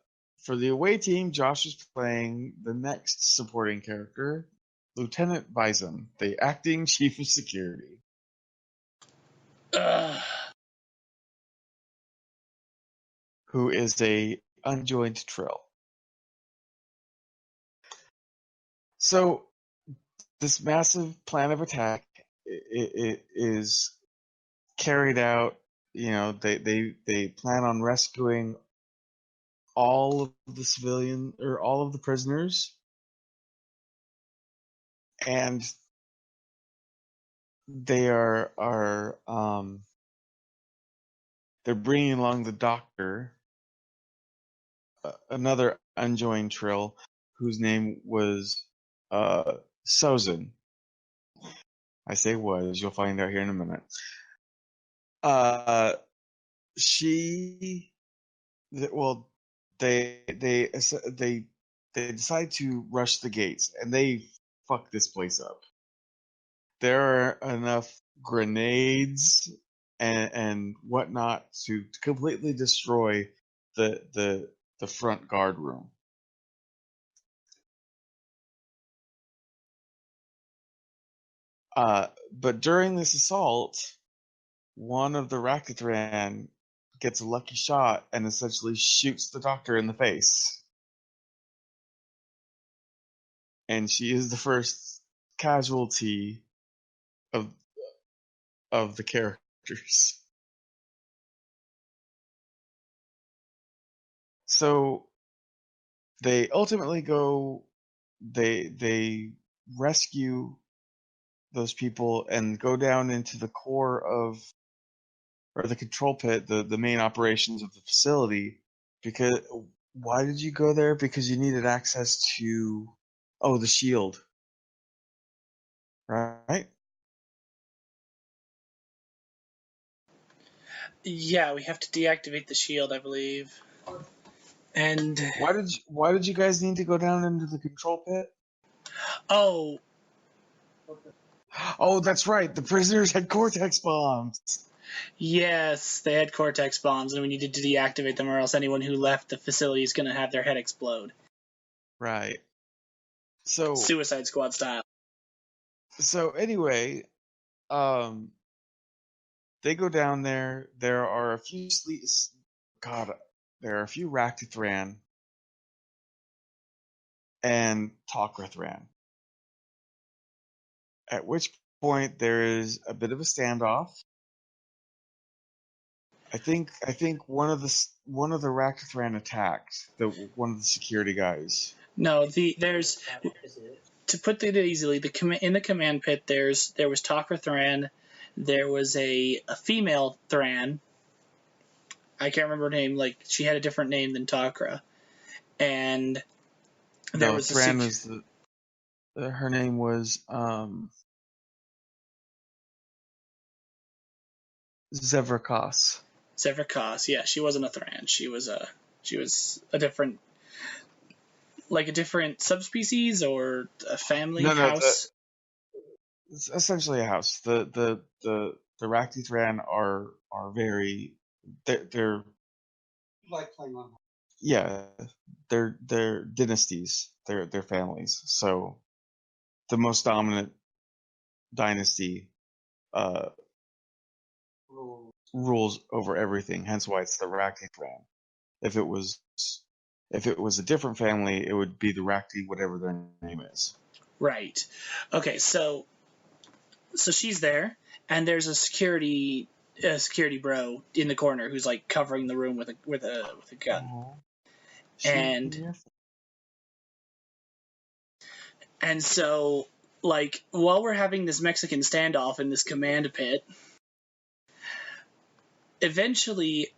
the away team, Josh is playing the next supporting character, Lieutenant Bison, the acting chief of security. Who is a unjoined Trill. So, this massive plan of attack it is carried out. They plan on rescuing all of the civilian or all of the prisoners, and they are they're bringing along the doctor, another unjoined Trill, whose name was Sozin. I say was, you'll find out here in a minute. They decide to rush the gates, and they fuck this place up. There are enough grenades and whatnot to completely destroy the front guard room. But during this assault, one of the Rakithran gets a lucky shot and essentially shoots the doctor in the face. And she is the first casualty of the characters. So they ultimately they rescue those people and go down into the core or the control pit, the main operations of the facility. Because why did you go there? Because you needed access to the shield, right? Yeah, we have to deactivate the shield, I believe. And why did you guys need to go down into the control pit? Oh, that's right. The prisoners had Cortex bombs. Yes, they had Cortex bombs, and we needed to deactivate them, or else anyone who left the facility is going to have their head explode. Right. So Suicide Squad style. So anyway, they go down there. There are a few Rakithran and Talkrithran. At which point there is a bit of a standoff. I think one of the Rakithran attacked one of the security guys. No, there's to put it easily. In the command pit, there was Talker Thran, there was a female Thran. I can't remember her name. Like she had a different name than Takra, and there was Thran was her name was Zevrakos. Zevrakos. Yeah, she wasn't a Thran. She was a different, like a different subspecies or a family house. It's essentially a house. The Rakithran are very they're Like Klingon. yeah, they're dynasties. They're families. So the most dominant dynasty rules over everything. Hence why it's the Rakithran. If it was a different family, it would be the Rakti, whatever their name is. Right. Okay. So she's there, and there's a security bro in the corner who's like covering the room with a gun. Oh, And so, like, while we're having this Mexican standoff in this command pit, eventually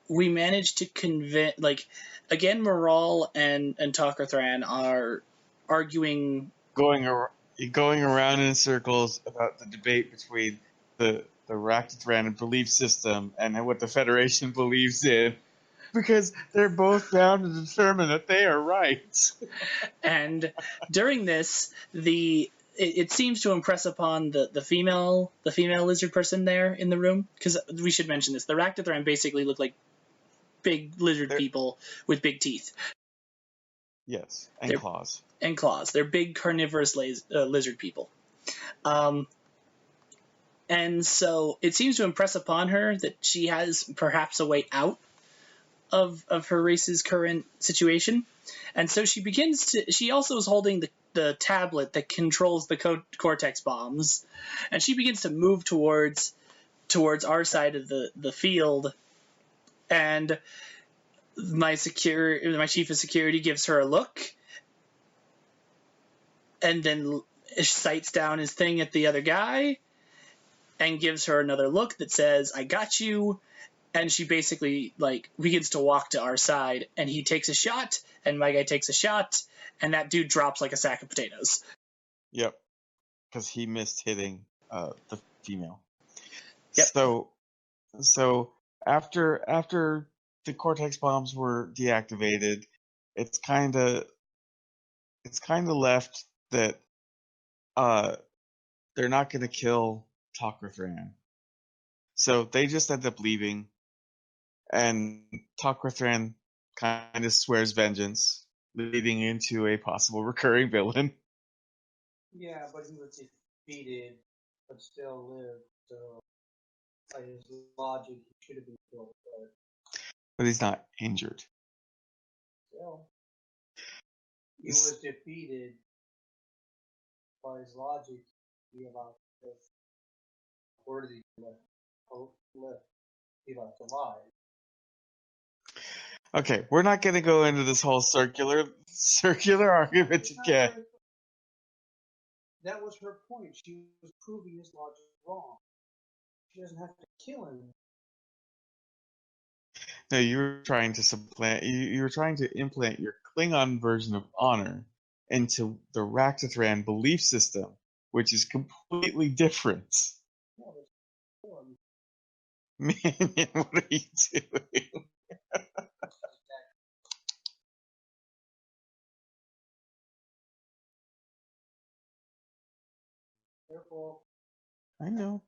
we manage to convince, like, again, Moral and Takarthran are arguing, going around in circles about the debate between the Rakithran belief system and what the Federation believes in, because they're both bound to determine that they are right. and during this, it seems to impress upon the female lizard person there in the room, because we should mention this. The Rakithran basically look like big lizard people with big teeth. Yes, and claws. And claws. They're big carnivorous lizard people. And so it seems to impress upon her that she has perhaps a way out of her race's current situation. And so she also is holding the tablet that controls the cortex bombs. And she begins to move towards our side of the field. And my chief of security gives her a look, and then sights down his thing at the other guy, and gives her another look that says, "I got you." And she basically like begins to walk to our side, and he takes a shot, and my guy takes a shot, and that dude drops like a sack of potatoes. Yep, because he missed hitting the female. Yep. So after the cortex bombs were deactivated, it's kind of left that they're not going to kill Takrathran. So they just end up leaving, and Takrathran kind of swears vengeance, leading into a possible recurring villain. Yeah, but he was defeated, but still lived. So, by his logic, he should have been killed. But he's not injured. Still, he was defeated. By his logic, he allowed to live. Where did he live? He left alive. Okay, we're not going to go into this whole circular argument again. That was her point. She was proving his logic wrong. She doesn't have to kill him. No, you were trying to supplant. You were trying to implant your Klingon version of honor into the Rakithran belief system, which is completely different. Man, what are you doing? Careful. I know.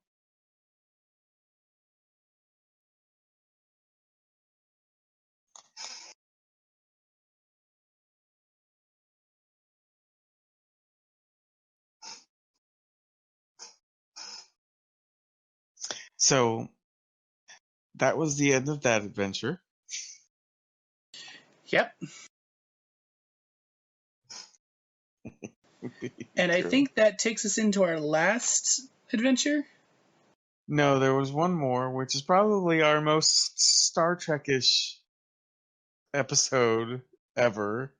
So that was the end of that adventure. Yep. And I think that takes us into our last adventure. No, there was one more, which is probably our most Star Trek-ish episode ever.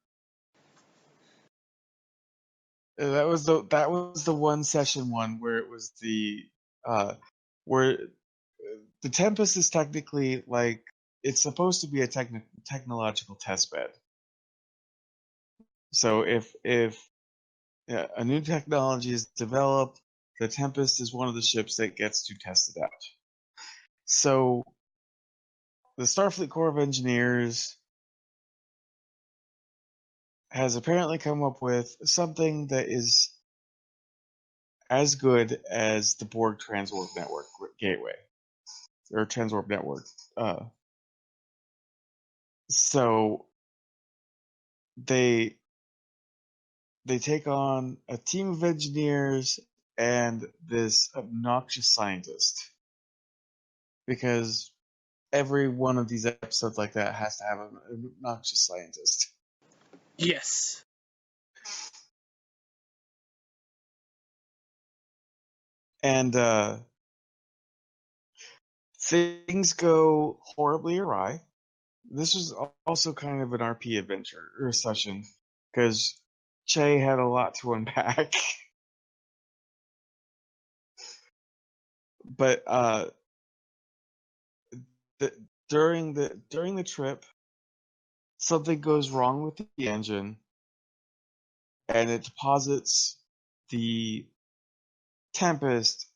That was the one session one where it was where the Tempest is technically like it's supposed to be a technological test bed. So if a new technology is developed, the Tempest is one of the ships that gets to test it out. So the Starfleet Corps of Engineers has apparently come up with something that is as good as the Borg Transwarp Network gateway or Transwarp Network. Uh, so they they take on a team of engineers and this obnoxious scientist because every one of these episodes like that has to have an obnoxious scientist. Yes. And things go horribly awry. This was also kind of an RP adventure or session because Che had a lot to unpack. But during the trip, something goes wrong with the engine, and it deposits the Tempest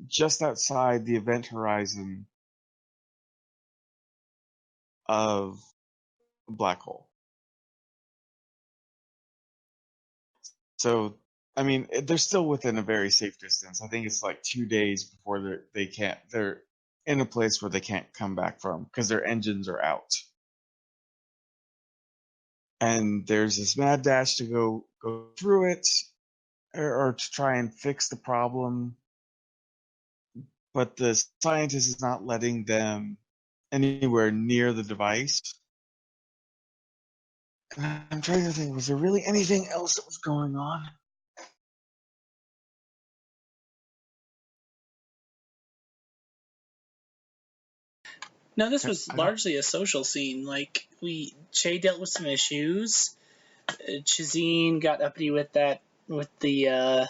just outside the event horizon of a black hole. So, I mean, they're still within a very safe distance. I think it's like 2 days before they're in a place where they can't come back from because their engines are out. And there's this mad dash to go through it or to try and fix the problem, but the scientist is not letting them anywhere near the device. And I'm trying to think, was there really anything else that was going on? No, this was I don't. largely a social scene. Like Che dealt with some issues. Chazine got uppity with the The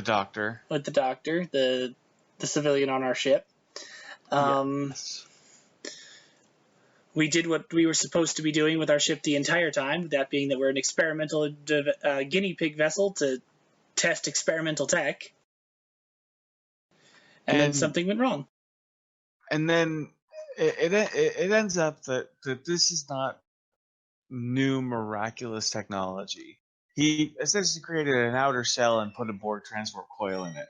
doctor. doctor, the civilian on our ship. Yes. We did what we were supposed to be doing with our ship the entire time, that being that we're an experimental guinea pig vessel to test experimental tech. And then something went wrong. And then it ends up that this is not new miraculous technology. He essentially created an outer shell and put a Borg transport coil in it.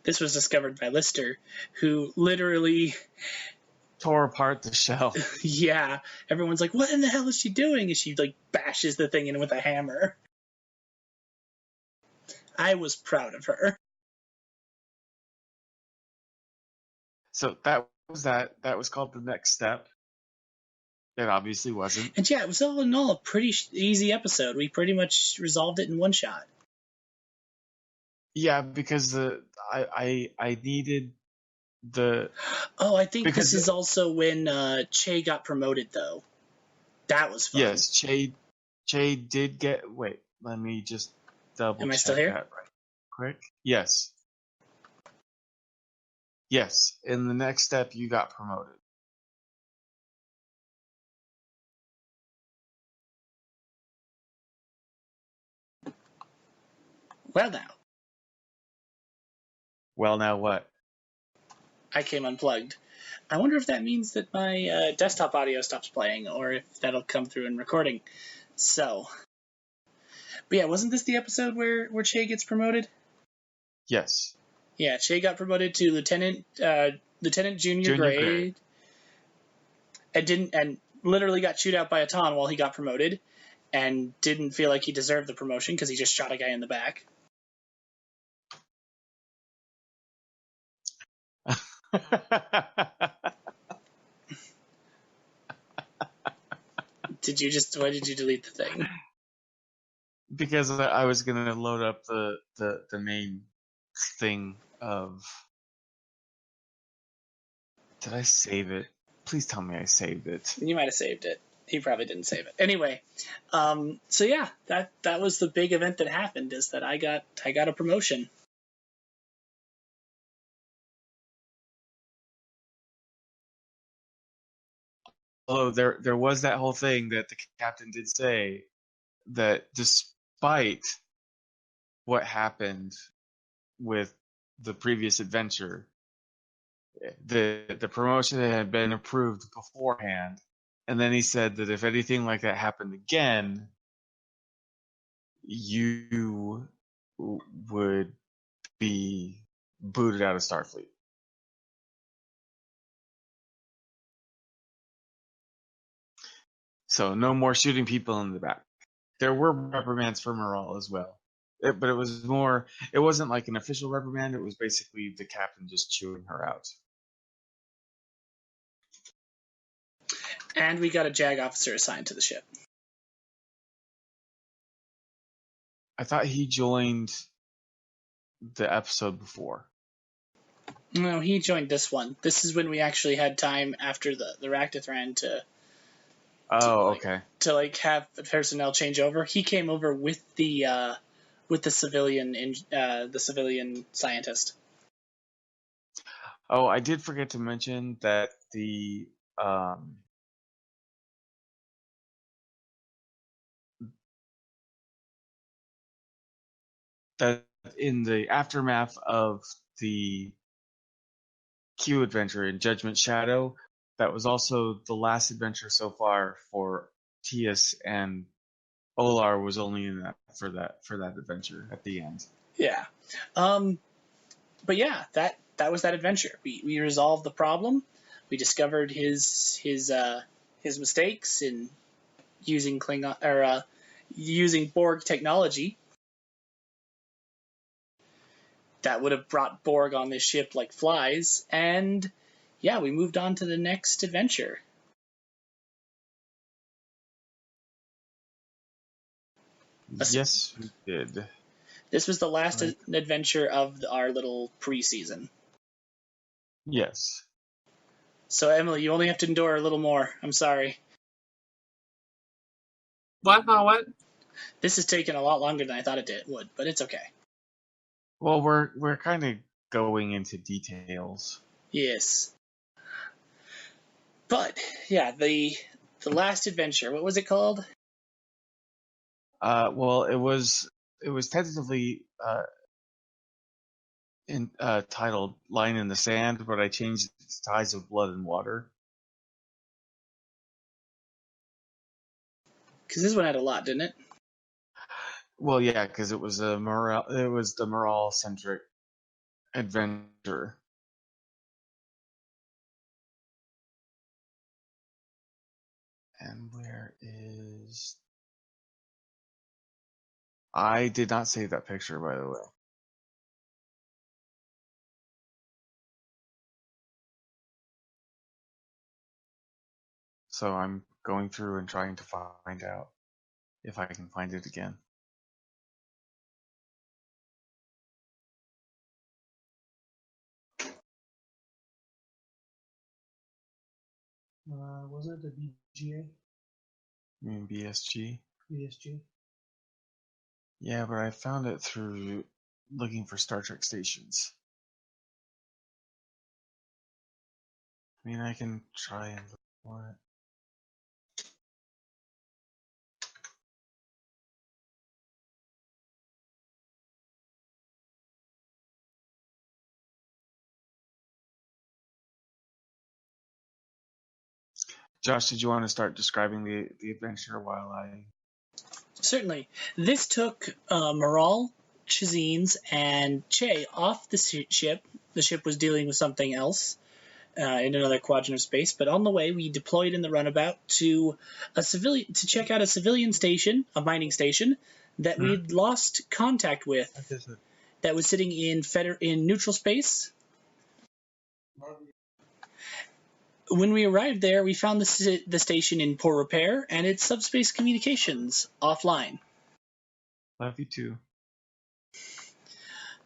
This was discovered by Lister, who literally Tore apart the shell. yeah, everyone's like, what in the hell is she doing? And she like bashes the thing in with a hammer. I was proud of her. So that was that. That was called the next step. It obviously wasn't. And yeah, it was all in all a pretty easy episode. We pretty much resolved it in one shot. Yeah, because I needed the. Oh, I think because this is also when Che got promoted, though. That was fun. Yes, Che did get. Wait, let me just double Am I check still here? that right quick. Yes. Yes, in the next step, you got promoted. Well, now. Well, now what? I came unplugged. I wonder if that means that my desktop audio stops playing, or if that'll come through in recording. So. But yeah, wasn't this the episode where Che gets promoted? Yes. Yeah, Che got promoted to lieutenant junior grade. And literally got chewed out by a ton while he got promoted, and didn't feel like he deserved the promotion because he just shot a guy in the back. Why did you delete the thing? Because I was gonna load up the main thing of... Did I save it? Please tell me I saved it. You might have saved it. He probably didn't save it. Anyway, so yeah, that was the big event that happened, is that I got a promotion. Although there was that whole thing that the captain did say, that despite what happened with the previous adventure, the promotion had been approved beforehand, and then he said that if anything like that happened again, you would be booted out of Starfleet. So no more shooting people in the back. There were reprimands for Morale as well. But it was more, it wasn't like an official reprimand, it was basically the captain just chewing her out. And we got a JAG officer assigned to the ship. I thought he joined the episode before. No, he joined this one. This is when we actually had time after the Ractithran Okay. to have the personnel change over. He came over with the civilian scientist. Oh, I did forget to mention that that in the aftermath of the Q adventure in Judgment Shadow, that was also the last adventure so far for Tias, and Olar was only in that for that adventure at the end. Yeah. But yeah, that was that adventure. We resolved the problem. We discovered his mistakes in using using Borg technology that would have brought Borg on this ship like flies, and yeah, we moved on to the next adventure. Yes, we did. This was the last adventure of our little pre-season. Yes. So Emily, you only have to endure a little more. I'm sorry. What? This has taken a lot longer than I thought it would, but it's okay. Well, we're kind of going into details. Yes. But yeah, the last adventure, what was it called? Well, it was tentatively titled "Line in the Sand," but I changed it to "Ties of Blood and Water." Because this one had a lot, didn't it? Well, yeah, because it was the morale centric adventure. And where is... I did not save that picture, by the way. So I'm going through and trying to find out if I can find it again. Was it the BGA? You mean BSG? BSG? Yeah, but I found it through looking for Star Trek stations. I mean, I can try and look for it. Josh, did you want to start describing the adventure while I... Certainly. This took Moral, Chazines, and Che off the ship. The ship was dealing with something else in another quadrant of space, but on the way we deployed in the runabout to check out a civilian station, a mining station, that we'd lost contact with, that was sitting in neutral space. When we arrived there, we found the station in poor repair and its subspace communications offline. Love you too.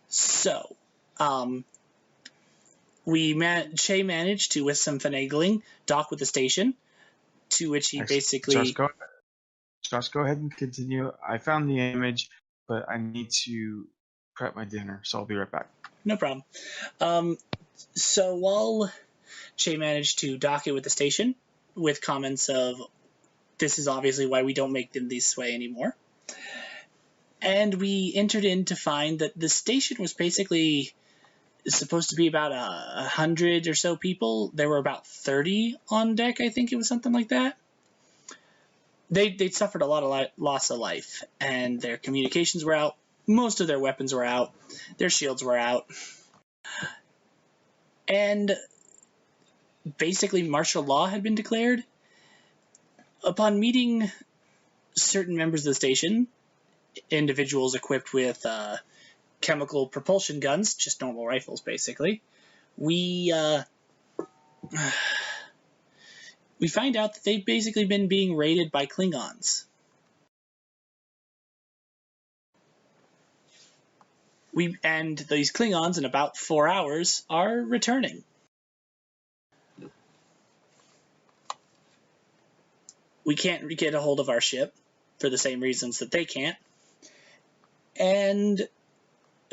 So, Shay managed to, with some finagling, dock with the station, to which he Actually, basically... Josh, go ahead and continue. I found the image, but I need to prep my dinner, so I'll be right back. No problem. So while Shay managed to dock it with the station, with comments of, this is obviously why we don't make them this way anymore, and we entered in to find that the station was basically supposed to be about 100 or so people. There were about 30 on deck, I think it was something like that. They'd suffered a lot of loss of life, and their communications were out. Most of their weapons were out. Their shields were out. And basically martial law had been declared. Upon meeting certain members of the station, individuals equipped with chemical propulsion guns, just normal rifles basically, we find out that they've basically been being raided by Klingons. And these Klingons, in about 4 hours, are returning. We can't get a hold of our ship for the same reasons that they can't.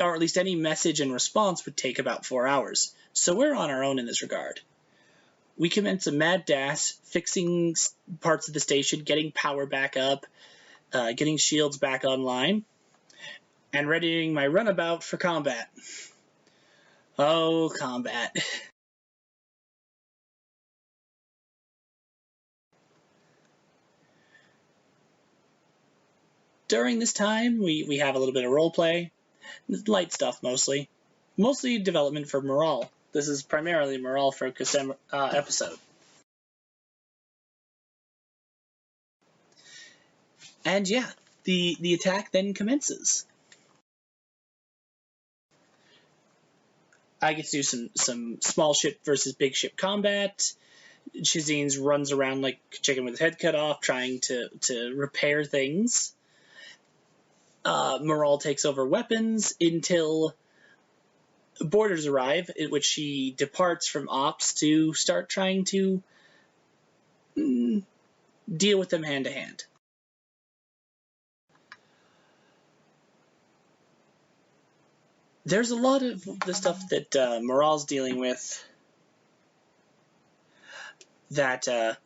Or at least any message and response would take about 4 hours. So we're on our own in this regard. We commence a mad dash, fixing parts of the station, getting power back up, getting shields back online, and readying my runabout for combat. Oh, combat. During this time, we have a little bit of roleplay, light stuff mostly. Mostly development for morale. This is primarily a morale-focused episode. And yeah, the attack then commences. I get to do some small ship versus big ship combat. Chizines runs around like chicken with his head cut off, trying to repair things. Morale takes over weapons until boarders arrive, in which she departs from ops to start trying to deal with them hand to hand. There's a lot of the stuff that Morale's dealing with that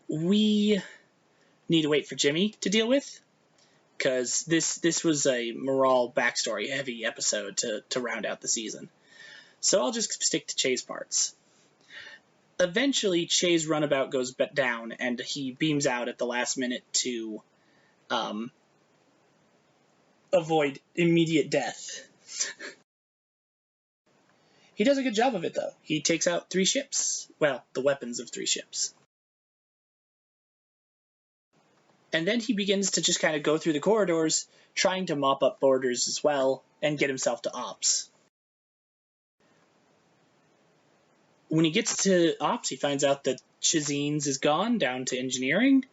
we need to wait for Jimmy to deal with, because this was a Morale backstory heavy episode to round out the season. So I'll just stick to Che's parts. Eventually, Che's runabout goes down, and he beams out at the last minute to avoid immediate death. He does a good job of it, though. He takes out 3 ships. Well, the weapons of 3 ships. And then he begins to just kind of go through the corridors, trying to mop up boarders as well, and get himself to ops. When he gets to ops, he finds out that Chizines is gone down to engineering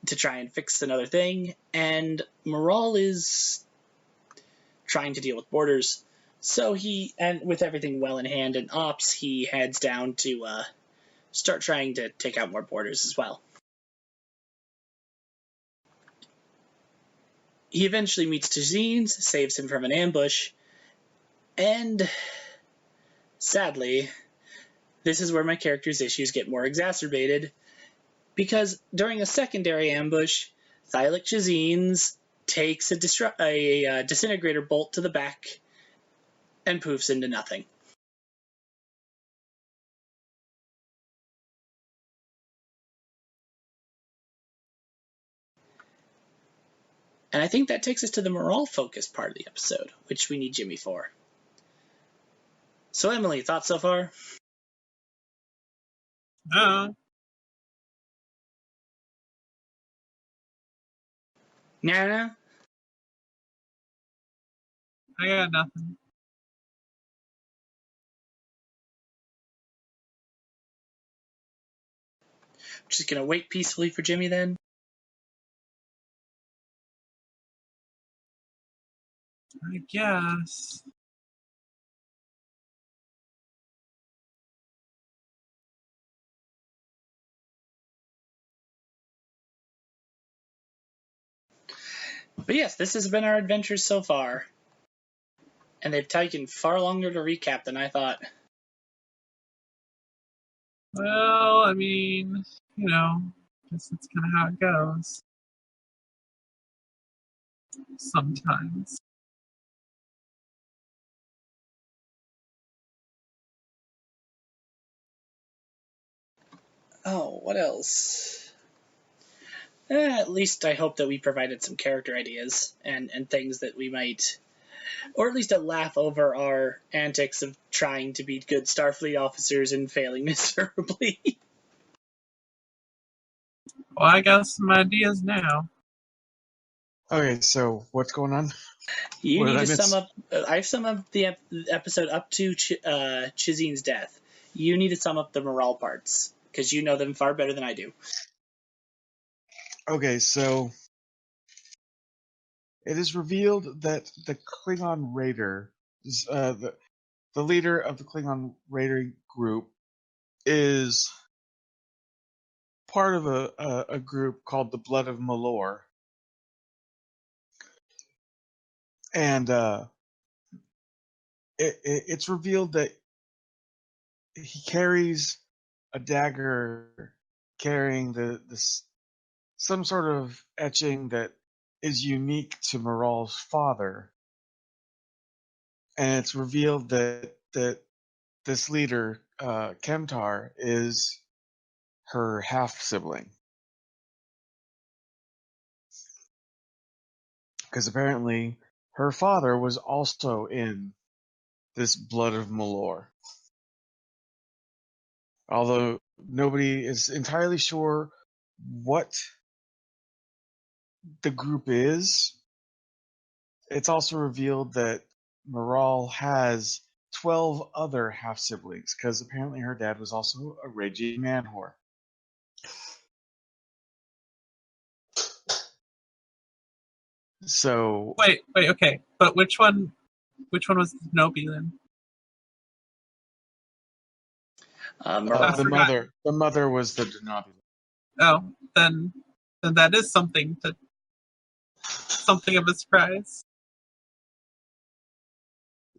to try and fix another thing, and Morale is trying to deal with boarders. So and with everything well in hand in ops, he heads down to start trying to take out more boarders as well. He eventually meets Chizines, saves him from an ambush, and sadly, this is where my character's issues get more exacerbated, because during a secondary ambush, Thylic Chizines takes a disintegrator bolt to the back and poofs into nothing. And I think that takes us to the morale-focused part of the episode, which we need Jimmy for. So Emily, thoughts so far? No. Nah. I got nothing. Just gonna wait peacefully for Jimmy then? I guess. But yes, this has been our adventures so far. And they've taken far longer to recap than I thought. Well, I mean, guess that's kind of how it goes. Sometimes. Oh, what else? At least I hope that we provided some character ideas and things that we might, or at least a laugh over our antics of trying to be good Starfleet officers and failing miserably. Well, I got some ideas now. Okay, so what's going on? You What did need I to sum miss? up. I've summed up the episode up to Chizine's death. You need to sum up the morale parts because you know them far better than I do. Okay, so it is revealed that the Klingon raider, the leader of the Klingon raider group, is part of a group called the Blood of Malor, and it's revealed that he carries a dagger carrying some sort of etching that is unique to Moral's father, and it's revealed that this leader, Kemtar, is her half sibling, because apparently her father was also in this Blood of Malor. Although nobody is entirely sure what the group is, it's also revealed that Moral has 12 other half siblings, because apparently her dad was also a raging man whore. So Wait, okay. But which one was Nobi then? Morale. I forgot. the mother was the Denobula. Oh, then that is something of a surprise.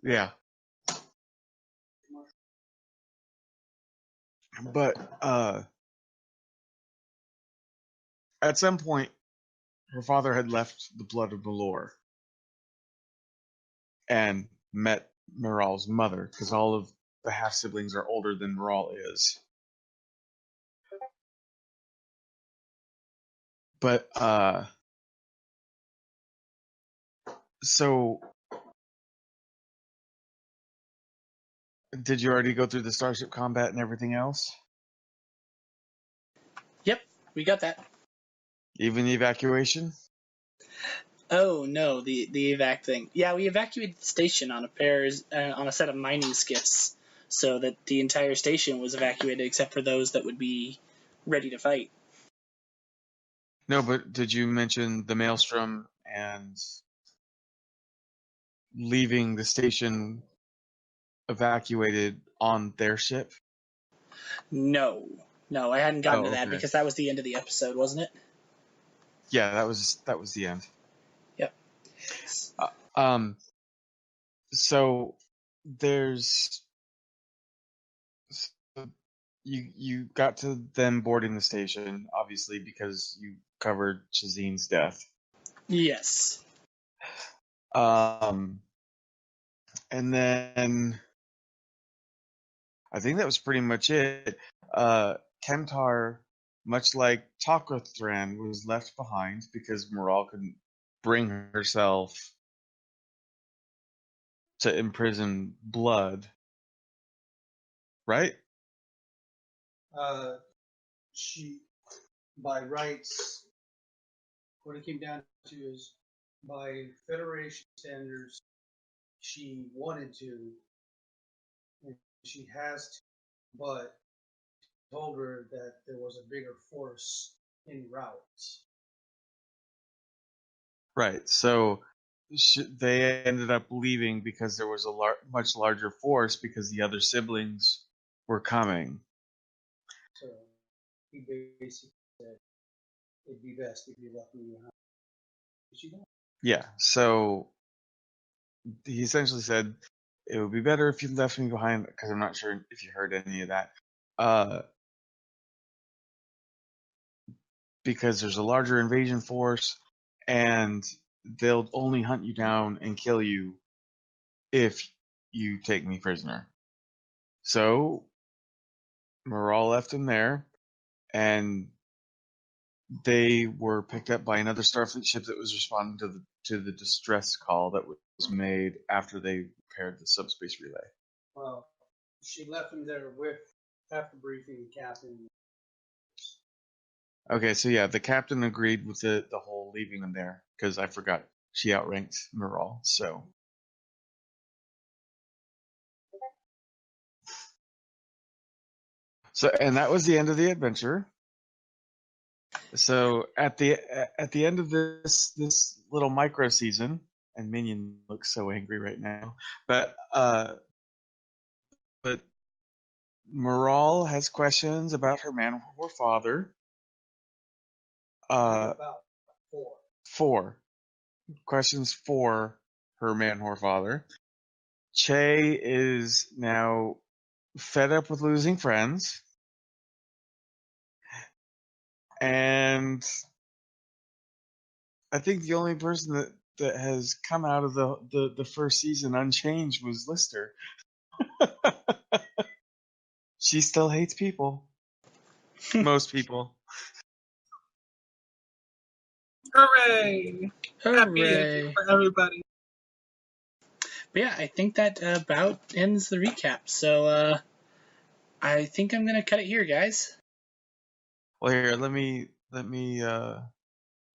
Yeah. But at some point, her father had left the Blood of Malor and met Moral's mother, because all of the half siblings are older than Moral is. But so did you already go through the starship combat and everything else? Yep, we got that. Even the evacuation? Oh no, the evac thing. Yeah, we evacuated the station on a set of mining skiffs, so that the entire station was evacuated except for those that would be ready to fight. No, but did you mention the Maelstrom and leaving the station evacuated on their ship? No, I hadn't gotten to Oh, that okay. because that was the end of the episode, wasn't it? Yeah, that was the end. Yep. So there's you got to them boarding the station, obviously, because you covered Shazine's death. Yes. And then I think that was pretty much it. Kemtar, much like Takothran, was left behind because Moral couldn't bring herself to imprison Blood. Right? She, by rights, what it came down to is, by Federation standards, she wanted to, and she has to, but told her that there was a bigger force en route. Right. So they ended up leaving because there was a much larger force because the other siblings were coming. So he basically said it'd be best if you left me behind. She died. Yeah, so he essentially said it would be better if you left me behind, because I'm not sure if you heard any of that. Because there's a larger invasion force, and they'll only hunt you down and kill you if you take me prisoner. So Moral left him there, and they were picked up by another Starfleet ship that was responding to the distress call that was made after they repaired the subspace relay. Well, she left him there with, after briefing the captain. Okay, so yeah, the captain agreed with the whole leaving them there, because I forgot she outranked Moral. So, and that was the end of the adventure. So at the end of this little micro season, and Minion looks so angry right now, but Moral has questions about her man or father. About 4. 4 questions for her man or father. Che is now fed up with losing friends, and I think the only person that has come out of the first season unchanged was Lister. She still hates people. Most people. Hooray! Happy ending Hooray! for everybody. But yeah, I think that about ends the recap. So I think I'm gonna cut it here, guys. Well, here, let me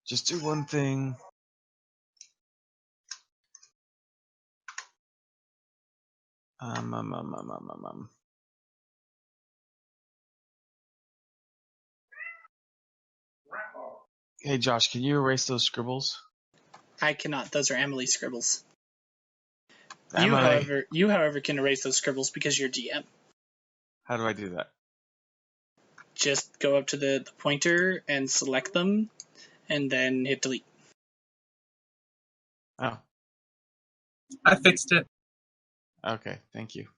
just do one thing. Hey, Josh, can you erase those scribbles? I cannot. Those are Emily's scribbles. Emily, You, however, can erase those scribbles because you're GM. how do I do that? Just go up to the pointer and select them, and then hit delete. Oh, I fixed it. okay, thank you.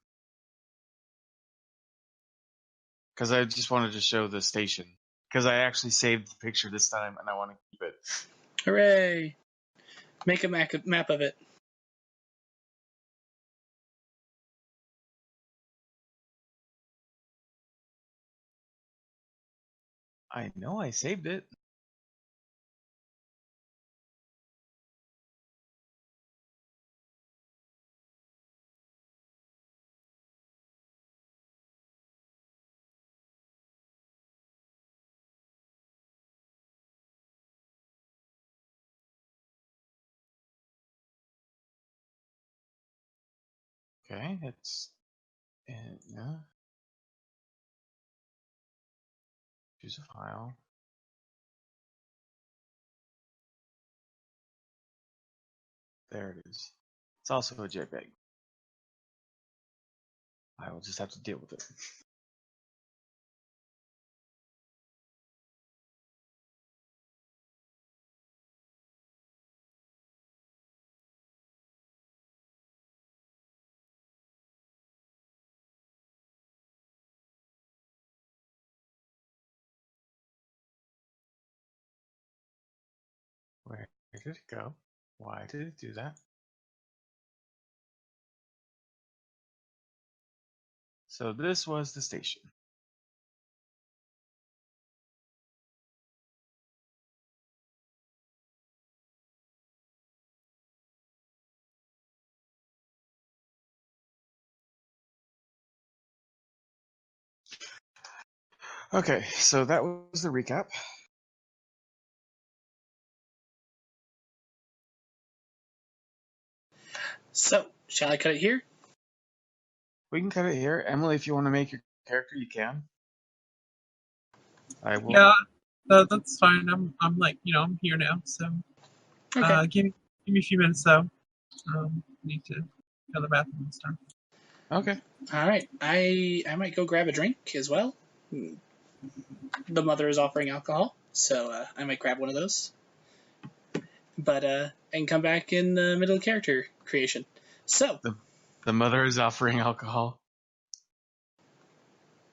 Because I just wanted to show the station. Because I actually saved the picture this time, and I want to keep it. Hooray! Make a map of it. I know I saved it. Okay, it's yeah. Choose a file. There it is. It's also a JPEG. I will just have to deal with it. Where did it go? Why did it do that? So this was the station. Okay, so that was the recap. So, shall I cut it here? We can cut it here. Emily, if you want to make your character, you can. I will. Yeah, that's fine. I'm like, I'm here now. So Okay. give me a few minutes though. Need to go to the bathroom and stuff. Okay. All right. I might go grab a drink as well. The mother is offering alcohol, so I might grab one of those. But and come back in the middle of character creation. So, The mother is offering alcohol.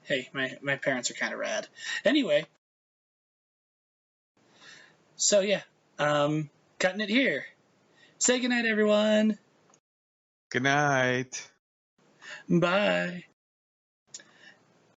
hey, my parents are kind of rad. Anyway, so yeah, cutting it here. Say goodnight, everyone. Good night. Bye.